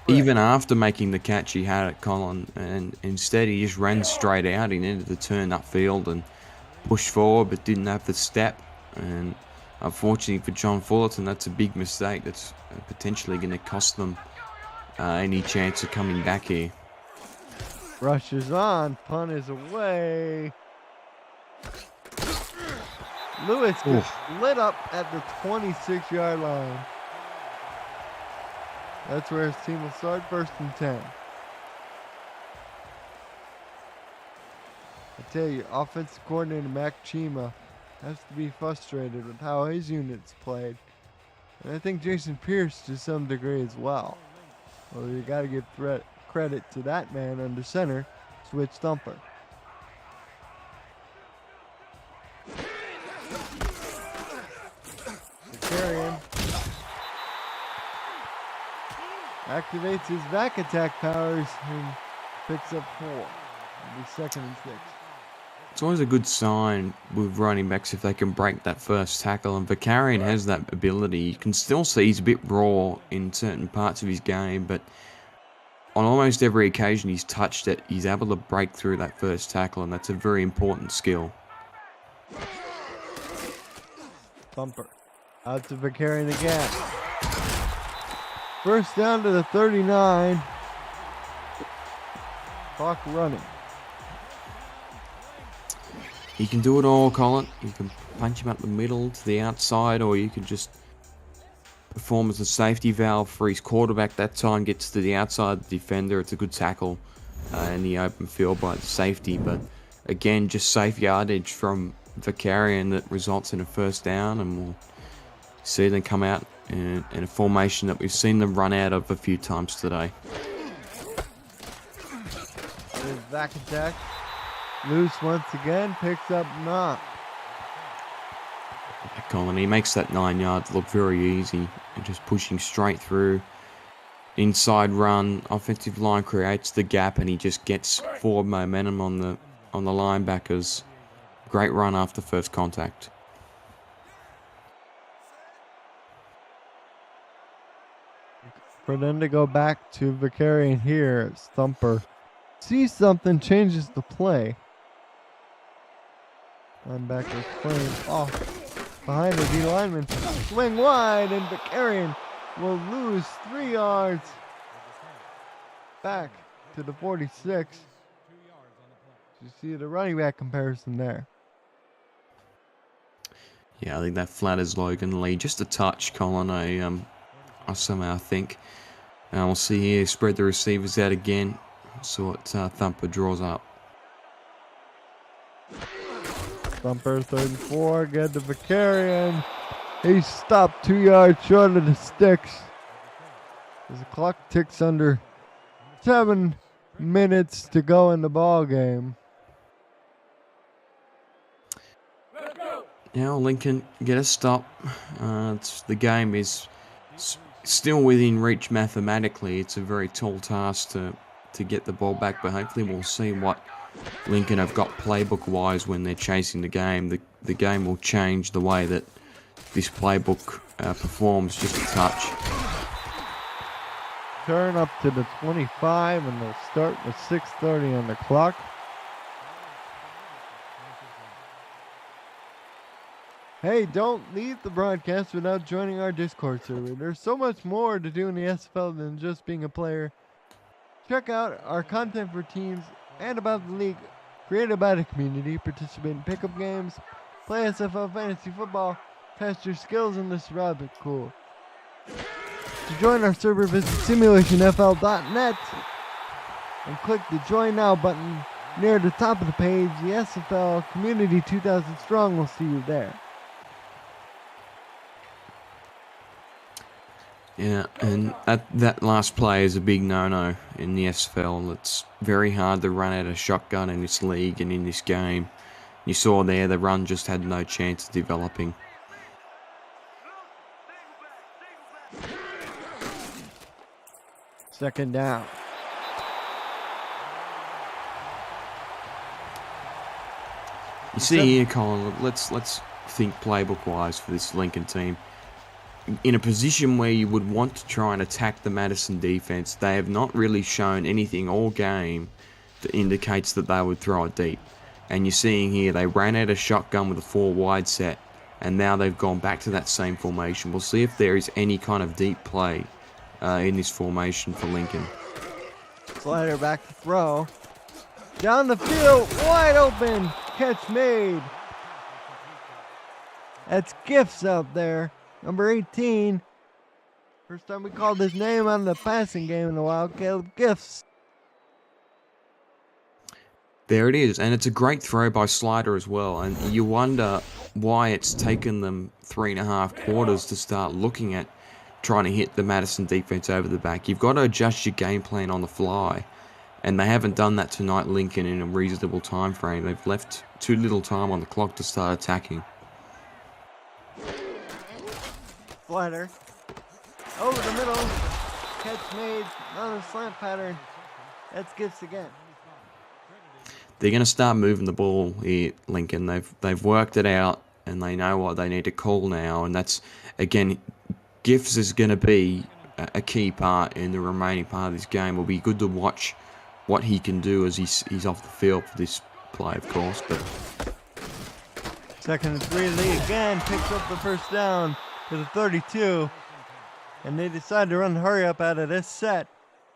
Even after making the catch, he had it, Colin, and instead he just ran straight out. He needed to turn upfield and push forward, but didn't have the step. And unfortunately for John Fullerton, that's a big mistake. That's potentially going to cost them any chance of coming back here. Rush is on. Punt is away. Lewis gets lit up at the 26-yard line. That's where his team will start, 1st and 10. I tell you, offensive coordinator Mac Chima has to be frustrated with how his units played. And I think Jason Pierce to some degree as well. Well, you got to give credit to that man under center, Switch Thumper. Carrion activates his back attack powers and picks up 4. It'll be 2nd and 6. It's always a good sign with running backs if they can break that first tackle, and Vakarian has that ability. You can still see he's a bit raw in certain parts of his game, but on almost every occasion he's touched it, he's able to break through that first tackle, and that's a very important skill. Thumper. Out to Vakarian again. 1st down to the 39. Clock running. You can do it all, Colin. You can punch him up the middle to the outside, or you can just perform as a safety valve for his quarterback. That time gets to the outside of the defender. It's a good tackle in the open field by the safety, but again, just safe yardage from Vakarian that results in a 1st down, and we'll see them come out in a formation that we've seen them run out of a few times today. His back attack. Loose once again, picks up knock. Colin, he makes that 9 yards look very easy, and just pushing straight through. Inside run, offensive line creates the gap, and he just gets forward momentum on the linebackers. Great run after first contact. For them to go back to Vakarian here, Thumper sees something, changes the play. Linebacker playing off behind the D lineman. Swing wide, and Vakarian will lose 3 yards. Back to the 46. You see the running back comparison there. Yeah, I think that flatters Logan Lee just a touch, Colin. I somehow think. And we'll see here, spread the receivers out again. So what Thumper draws up. Thumper 3rd and 4, get to Vakarian. He stopped 2 yards short of the sticks. As the clock ticks under 7 minutes to go in the ball game. Now Lincoln get a stop. The game is still within reach mathematically. It's a very tall task to get the ball back, but hopefully we'll see what Lincoln have got playbook-wise when they're chasing the game. The game will change the way that this playbook performs just a touch. Turn up to the 25, and they'll start with 6:30 on the clock. Hey, don't leave the broadcast without joining our Discord server. There's so much more to do in the SFL than just being a player. Check out our content for teams and about the league created by the community. Participate in pickup games, Play SFL Fantasy Football. Test your skills in this rabbit cool. To join our server, visit simulationfl.net and click the Join Now button near the top of the page. The SFL Community 2000 Strong will see you there. Yeah, and that last play is a big no-no in the SFL. It's very hard to run out of shotgun in this league and in this game. You saw there the run just had no chance of developing. Second down. You see here, Colin, let's think playbook-wise for this Lincoln team. In a position where you would want to try and attack the Madison defense, they have not really shown anything all game that indicates that they would throw it deep. And you're seeing here, they ran out of shotgun with a 4 wide set, and now they've gone back to that same formation. We'll see if there is any kind of deep play in this formation for Lincoln. Slider back to throw. Down the field, wide open. Catch made. That's Gifts out there. Number 18. First time we called his name on the passing game in a while. Caleb Gifts. There it is, and it's a great throw by Slider as well. And you wonder why it's taken them 3.5 quarters to start looking at trying to hit the Madison defense over the back. You've got to adjust your game plan on the fly, and they haven't done that tonight, Lincoln, in a reasonable time frame. They've left too little time on the clock to start attacking. Slider. Over the middle. Catch made. Another slant pattern. That's Gifts again. They're going to start moving the ball here, Lincoln. They've worked it out, and they know what they need to call now. And that's, again, Gifts is going to be a key part in the remaining part of this game. It'll be good to watch what he can do as he's off the field for this play, of course. But 2nd and 3, Lee again picks up the first down to the 32. And they decide to run the hurry up out of this set.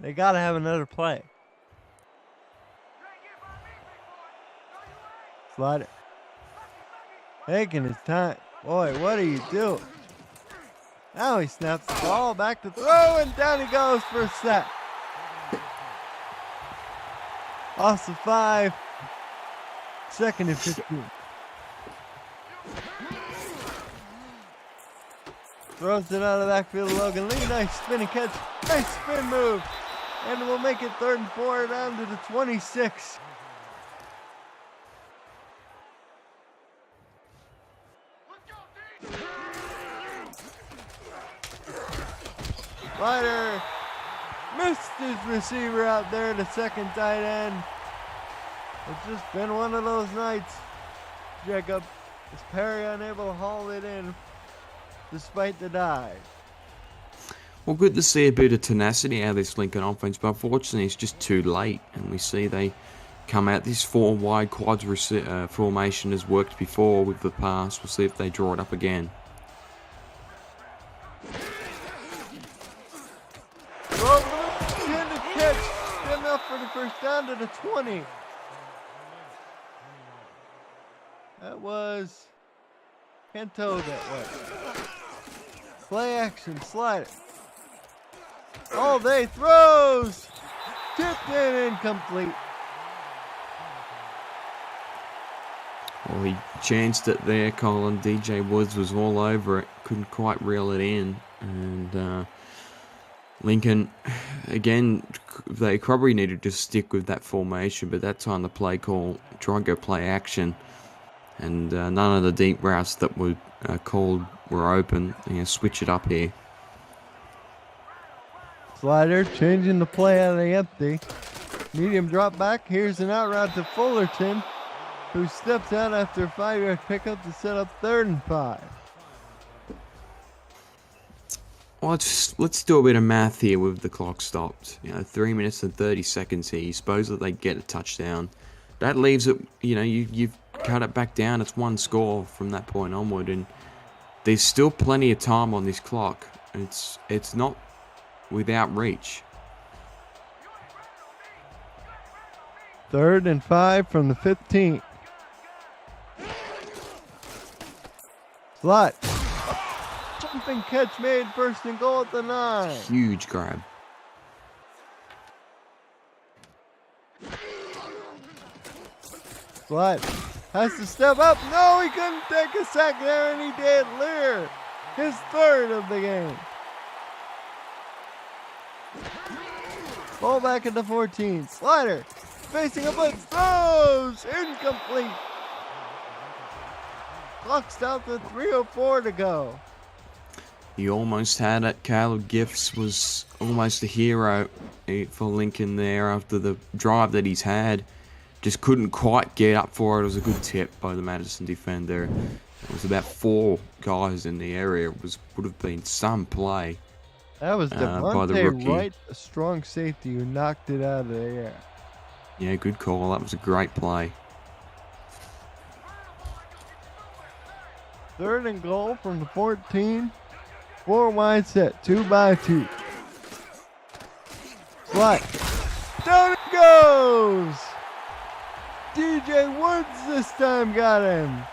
They got to have another play. Slider. Taking his time. Boy, what are you doing? Now he snaps the ball back to throw, and down he goes for a sack. Loss of 5. 2nd and 15. Throws it out of the backfield to Logan Lee. Nice spinning catch. Nice spin move. And we'll make it 3rd and 4 down to the 26. Slider missed his receiver out there, the 2nd tight end. It's just been one of those nights, Jacob. Is Perry unable to haul it in despite the dive? well, good to see a bit of tenacity out of this Lincoln offense, but unfortunately it's just too late. And we see they come out. This 4 wide quads formation has worked before with the pass. We'll see if they draw it up again. Intended catch, good enough for the first down to the 20. That was Canto that way. Play action, Slider. All day throws. Tipped in, incomplete. Well, he chanced it there, Colin. DJ Woods was all over it. Couldn't quite reel it in. And Lincoln, again, they probably needed to stick with that formation, but that time the play call, try and go play action. And none of the deep routes that were called were open. Switch it up here. Slider changing the play out of the empty. Medium drop back. Here's an out route to Fullerton, who steps out after a 5-yard pickup to set up 3rd and 5. Well, let's do a bit of math here with the clock stopped. 3 minutes and 30 seconds here. You suppose that they get a touchdown. That leaves it, you've cut it back down. It's 1 score from that point onward, and there's still plenty of time on this clock. It's not without reach. 3rd and 5 from the 15. Flat. Jumping catch made, first and goal at the 9. Huge grab. Flat has to step up. No, he couldn't take a sack there, and he did. Lear, his 3rd of the game. Ball back at the 14. Slider facing a blitz. Throws. Incomplete. Clock's down to 3:04 to go. He almost had it. Caleb Gifts was almost a hero for Lincoln there after the drive that he's had. Just couldn't quite get up for it. It was a good tip by the Madison defender. It was about 4 guys in the area. It would have been some play. That was by the Devontae rookie. Wright, a strong safety who knocked it out of the air. Yeah, good call. That was a great play. 3rd and goal from the 14. 4 wide set, 2 by 2. Slot. Down it goes! DJ Woods this time got him.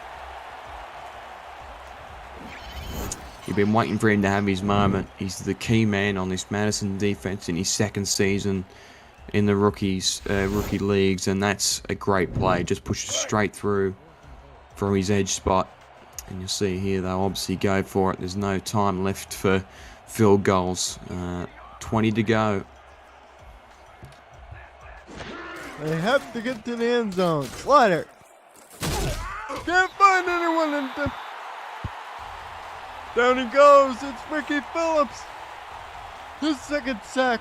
You've been waiting for him to have his moment. He's the key man on this Madison defense in his 2nd season in the rookie leagues, and that's a great play. Just pushes straight through from his edge spot. And you'll see here they'll obviously go for it. There's no time left for field goals. 20 to go. They have to get to the end zone. Slider. Can't find anyone in the... Down he goes. It's Ricky Phillips. His 2nd sack.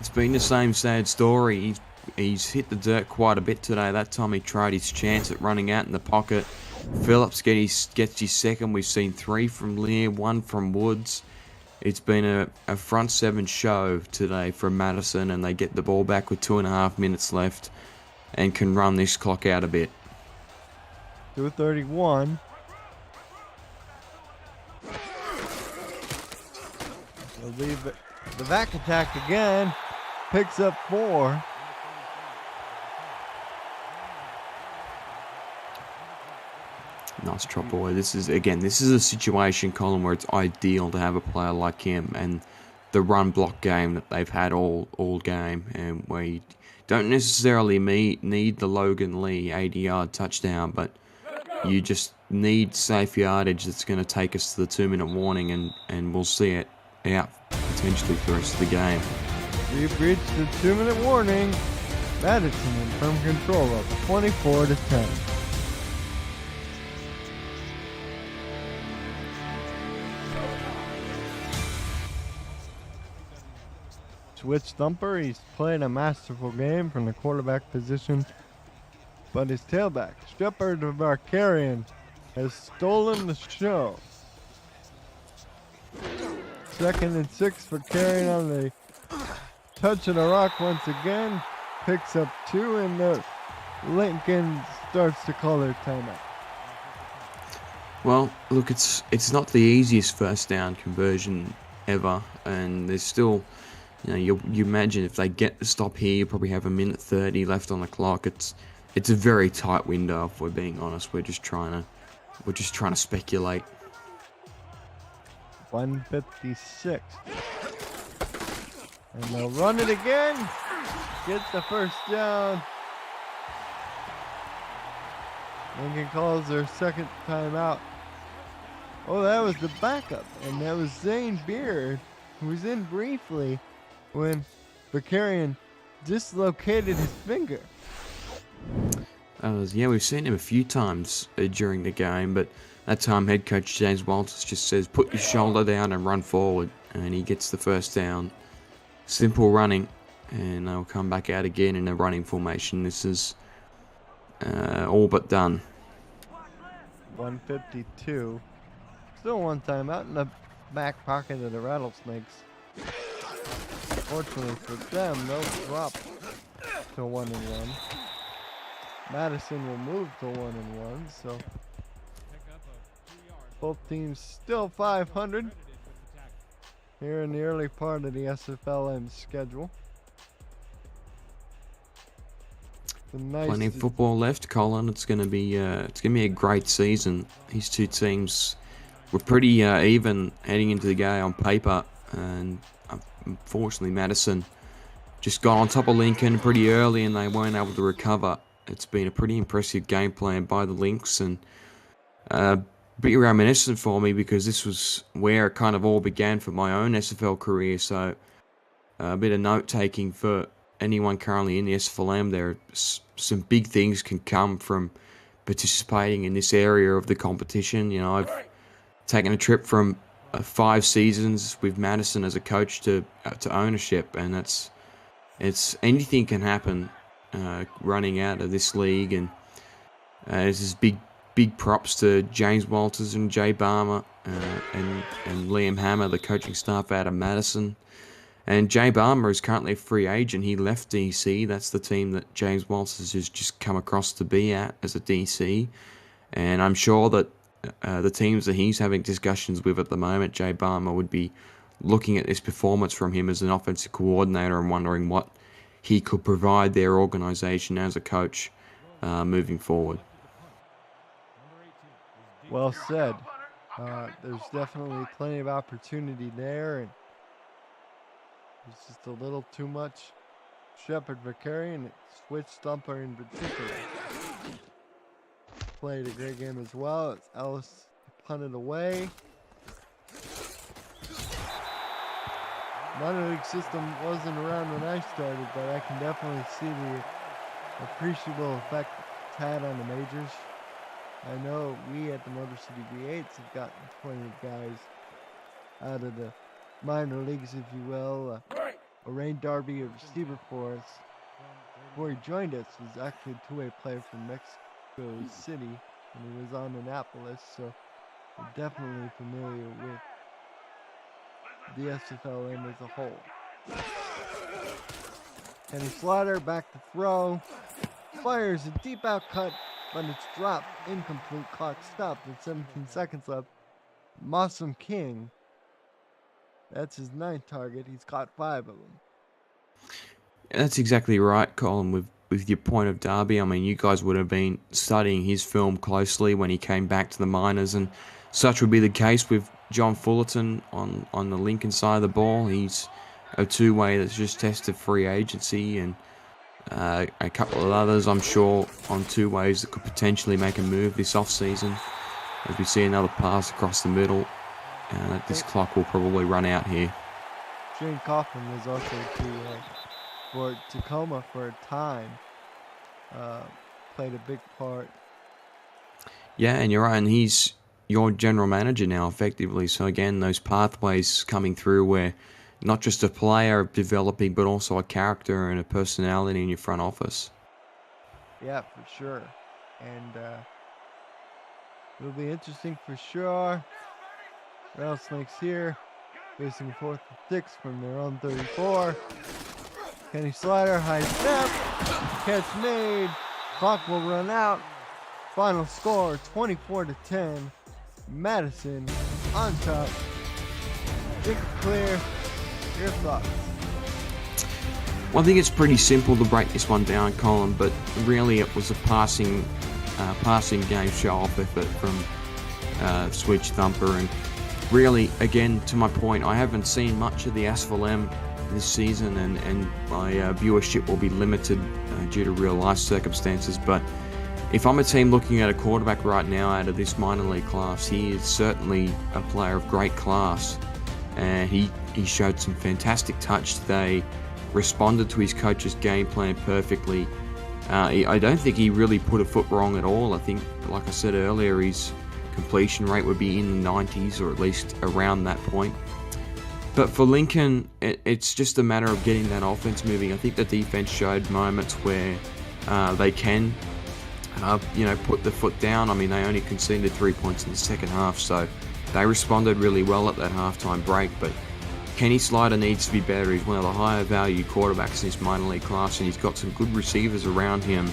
It's been the same sad story. He's hit the dirt quite a bit today. That time he tried his chance at running out in the pocket. Phillips gets his 2nd. We've seen 3 from Lear, 1 from Woods. It's been a front 7 show today from Madison, and they get the ball back with 2.5 minutes left and can run this clock out a bit. 2:31. They'll leave it. The back attack again. Picks up 4. Nice drop away. This is a situation, Colin, where it's ideal to have a player like him and the run block game that they've had all game, and where you don't necessarily need the Logan Lee 80-yard touchdown, but you just need safe yardage that's going to take us to the 2-minute warning, and we'll see it out potentially for the rest of the game. We've reached the 2-minute warning. Madison in firm control of 24-10. Switch thumper. He's playing a masterful game from the quarterback position, but his tailback, Shepard Varkarian, has stolen the show. 2nd and 6 for carrying on the touch of the rock once again. Picks up 2, and the Lincoln starts to call their timeout. Well, look, it's not the easiest first down conversion ever, and there's still, you imagine if they get the stop here, you probably have 1:30 left on the clock. It's a very tight window, if we're being honest. We're just trying to speculate. 1:56. And they'll run it again. Get the first down. Lincoln calls their 2nd timeout. Oh, that was the backup. And that was Zane Beard, who was in briefly when Vakarian dislocated his finger. We've seen him a few times during the game, but that time head coach James Walters just says, put your shoulder down and run forward, and he gets the first down. Simple running, and they'll come back out again in a running formation. This is all but done. 1:52. Still 1 timeout in the back pocket of the Rattlesnakes. Fortunately for them, they'll drop to 1-1. Madison will move to 1-1, so both teams still 500 here in the early part of the SFLm schedule. Nice Plenty of football left, Colin. It's gonna be a great season. These two teams were pretty even heading into the game on paper, and unfortunately Madison just got on top of Lincoln pretty early and they weren't able to recover. It's been a pretty impressive game plan by the Lynx, and pretty reminiscent for me because this was where it kind of all began for my own SFL career. So a bit of note taking for anyone currently in the SFLm. There are some big things can come from participating in this area of the competition. You know, I've taken a trip from 5 seasons with Madison as a coach to ownership, and it's anything can happen running out of this league. And there's this big props to James Walters and Jay Barmer and Liam Hammer, the coaching staff out of Madison. And Jay Barmer is currently a free agent. He left DC. That's the team that James Walters has just come across to be at as a DC. And I'm sure that the teams that he's having discussions with at the moment, Jay Barmer would be looking at this performance from him as an offensive coordinator and wondering what he could provide their organization as a coach moving forward. Well said. There's definitely plenty of opportunity there, and it's just a little too much Shepard Vicari and Switch Thumper in particular. Played a great game as well. It's Ellis punted away. Minor league system wasn't around when I started, but I can definitely see the appreciable effect it's had on the majors. I know we at the Motor City V8s have gotten plenty of guys out of the minor leagues, if you will. Orain Darby, a receiver for us, before he joined us, was actually a two-way player from Mexico City, and he was on Annapolis, so we're definitely familiar with the SFLm as a whole. Kenny Slaughter back to throw, fires a deep out cut, but it's dropped, incomplete, clock stopped with 17 seconds left. Mossum King, that's his 9th target, he's caught 5 of them. That's exactly right, Colin, with your point of Darby. I mean, you guys would have been studying his film closely when he came back to the minors, and such would be the case with John Fullerton on the Lincoln side of the ball. He's a two-way that's just tested free agency, and a couple of others, I'm sure, on two ways that could potentially make a move this off-season. As we see another pass across the middle, this clock will probably run out here. Shane Kaufman was also for Tacoma for a time. Played a big part. Yeah, and you're right, and he's your general manager now, effectively. So again, those pathways coming through where not just a player developing, but also a character and a personality in your front office. Yeah, for sure. And it'll be interesting for sure. Rattlesnakes here, facing 4th and 6 from their own 34. Kenny Slider, high snap, catch made, clock will run out. Final score, 24-10. Madison on top. Drink clear. Your thoughts? Well, I think it's pretty simple to break this one down, Colin, but really it was a passing game show-off effort from Switch Thumper. And really, again, to my point, I haven't seen much of the SFLm this season, and my viewership will be limited due to real-life circumstances. But if I'm a team looking at a quarterback right now out of this minor league class, he is certainly a player of great class. And he showed some fantastic touch today, responded to his coach's game plan perfectly. I don't think he really put a foot wrong at all. I think, like I said earlier, his completion rate would be in the 90s, or at least around that point. But for Lincoln, it's just a matter of getting that offense moving. I think the defense showed moments where they can put the foot down. I mean, they only conceded 3 points in the second half, so they responded really well at that halftime break. But Kenny Slider needs to be better. He's one of the higher value quarterbacks in this minor league class, and he's got some good receivers around him.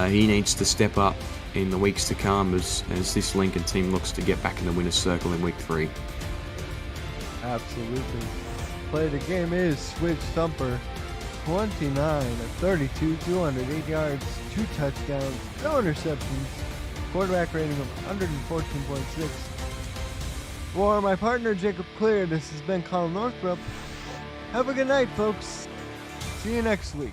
He needs to step up in the weeks to come as this Lincoln team looks to get back in the winner's circle in week 3. Absolutely. Play of the game is Switch Thumper. 29 of 32, 208 yards, 2 touchdowns, no interceptions, quarterback rating of 114.6. For my partner Jacob Clear, this has been Colin Northrup. Have a good night, folks. See you next week.